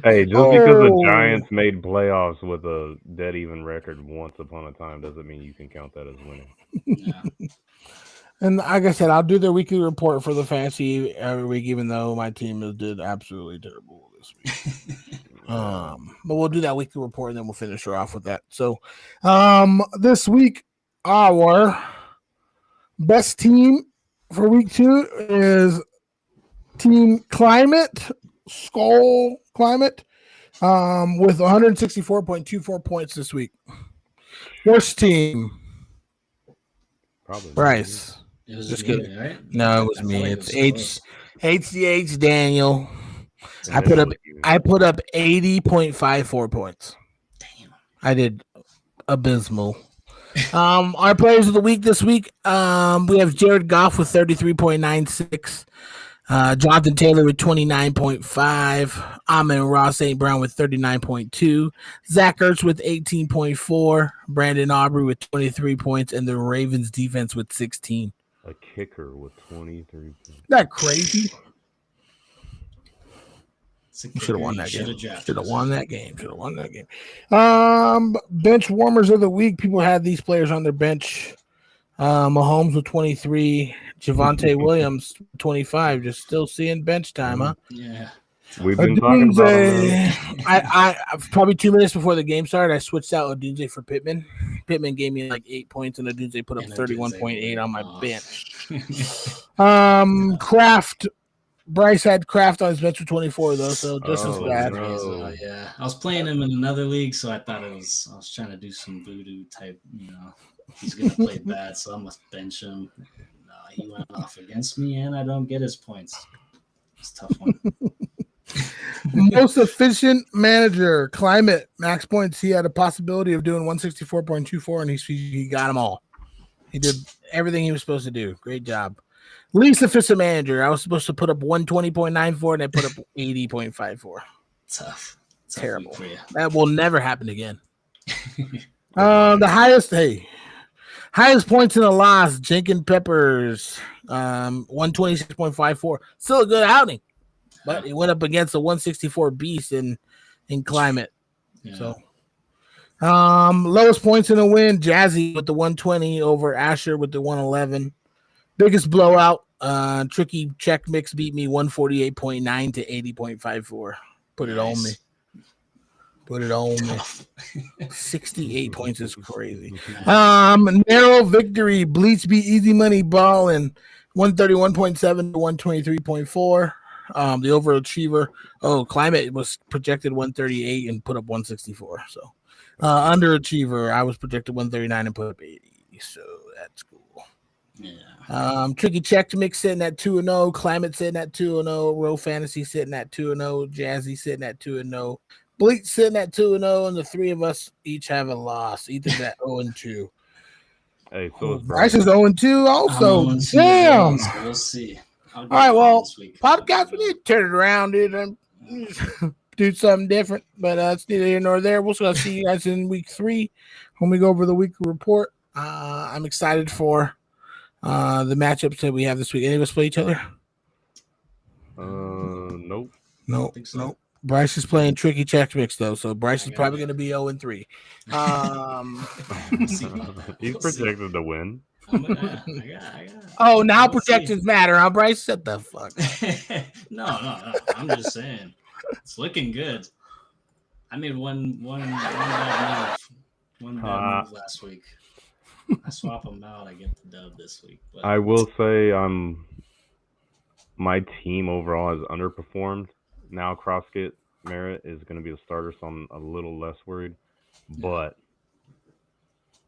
Hey, just because the Giants made playoffs with a dead even record once upon a time doesn't mean you can count that as winning. Yeah. And like I said, I'll do the weekly report for the fantasy every week, even though my team did absolutely terrible this week. But we'll do that weekly report and then we'll finish her off with that. So this week, our best team for week 2 is Team Climate, Skull Climate, with 164.24 points this week. Worst team, probably Bryce. It was just kidding, kidding. Right? No, it was me. It's HCH Daniel. I put up 80.54 points. Damn. I did abysmal. Our players of the week this week, we have Jared Goff with 33.96. Jonathan Taylor with 29.5. Amon-Ra St. Brown with 39.2. Zach Ertz with 18.4. Brandon Aubrey with 23 points. And the Ravens defense with 16. A kicker with 23 points. Isn't that crazy? Should have won that game. Should have won that game. Bench warmers of the week. People had these players on their bench. Mahomes with 23. Javonte Williams 25. Just still seeing bench time, huh? Yeah. We've been talking about him. I probably 2 minutes before the game started, I switched out Odunze for Pittman. Pittman gave me like 8 points, and Odunze put up 31.8 on my bench. Kraft. Bryce had Kraft on his bench for 24 though, so just as bad. Yeah, I was playing him in another league, so I thought I was trying to do some voodoo type. He's gonna play bad, so I must bench him. No, he went off against me, and I don't get his points. It's a tough one. Most efficient manager, Climate, max points. He had a possibility of doing 164.24, and he got them all. He did everything he was supposed to do. Great job. Least efficient manager. I was supposed to put up 120.94, and I put up 80.54. Tough. Terrible. For you. That will never happen again. The highest points in the loss, Jenkins Peppers, 126.54. Still a good outing, but it went up against a 164 beast in Climate. Yeah. So, lowest points in the win, Jazzy with the 120 over Asher with the 111. Biggest blowout, Tricky Check Mix beat me 148.9 to 80.54. Put it on me. Put it on me. 68 points is crazy. Narrow victory. Bleach beat Easy Money Ball in 131.7 to 123.4. The overachiever. Climate was projected 138 and put up 164. So underachiever, I was projected 139 and put up 80. So that's cool. Yeah. Tricky Check Mix sitting at 2-0. Climate sitting at 2-0. Row Fantasy sitting at 2-0. Jazzy sitting at 2-0. Bleach sitting at 2-0, and the three of us each have a loss. Ethan's at 0-2. Hey, so Bryce is 0-2 also. Damn. So we'll see. All right, well, podcast, we need to turn it around, dude, and do something different. But it's neither here nor there. We'll see you guys in week 3 when we go over the weekly report. I'm excited for the matchups that we have this week. Any of us play each other? Nope. Nope. Bryce is playing Tricky Check Mix, though, so Bryce is probably going to be 0-3. He's projected to win. Now projections matter, huh, Bryce? Shut the fuck. No. I'm just saying. It's looking good. I made one bad move last week. I swap them out, I get the dub this week. But I will say my team overall has underperformed. Now Croskett Merritt is going to be the starter, so I'm a little less worried. But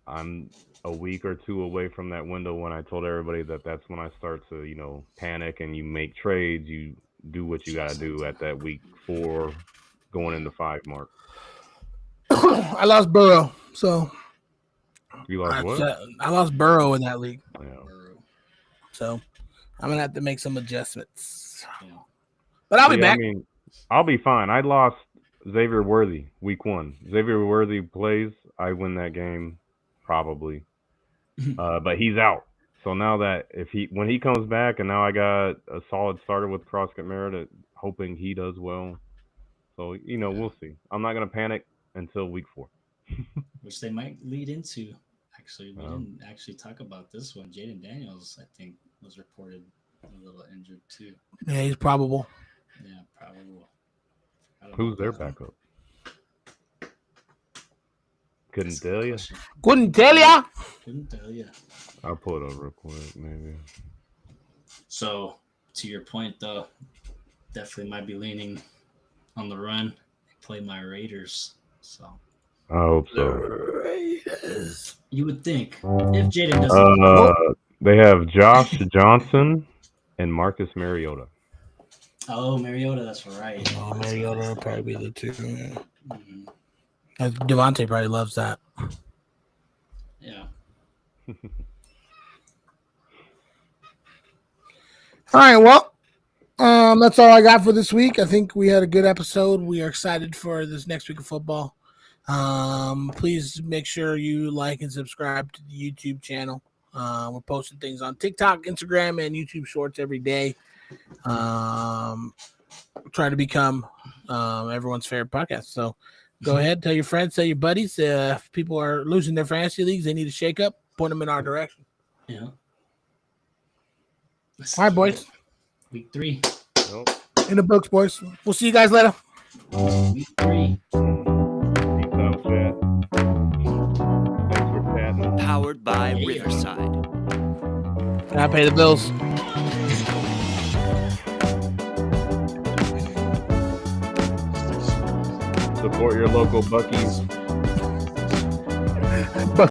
I'm a week or two away from that window when I told everybody that's when I start to, panic and you make trades. You do what you got to do at that week 4 going into 5 mark. I lost Burrow, so. You lost what? I lost Burrow in that league. Yeah. So I'm going to have to make some adjustments. But I'll be back. I'll be fine. I lost Xavier Worthy week 1. Xavier Worthy plays, I win that game probably. But he's out. So now that when he comes back, and now I got a solid starter with Croskett Merritt, hoping he does well. So, we'll see. I'm not going to panic until week 4. Which they might lead into. Actually, we didn't actually talk about this one. Jaden Daniels, I think, was reported a little injured too. Yeah, he's probable. Yeah, probable. Who's their backup? Couldn't tell you. Couldn't tell ya. I'll pull it up real quick, maybe. So, to your point, though, definitely might be leaning on the run. Play my Raiders, so. I hope so. Raiders. You would think if Jaden doesn't. They have Josh Johnson and Marcus Mariota. Oh, Mariota, that's right. Oh, Mariota will probably be the two. Yeah. Mm-hmm. Devontae probably loves that. Yeah. All right, well, that's all I got for this week. I think we had a good episode. We are excited for this next week of football. Please make sure you like and subscribe to the YouTube channel. We're posting things on TikTok, Instagram, and YouTube Shorts every day. Try to become everyone's favorite podcast. So go ahead, tell your friends, tell your buddies. If people are losing their fantasy leagues, they need a shake up, point them in our direction. Yeah. All right, boys. Week 3. Nope. In the books, boys. We'll see you guys later. Week 3. Powered by Riverside. Can I pay the bills? Support your local Buc-ee's.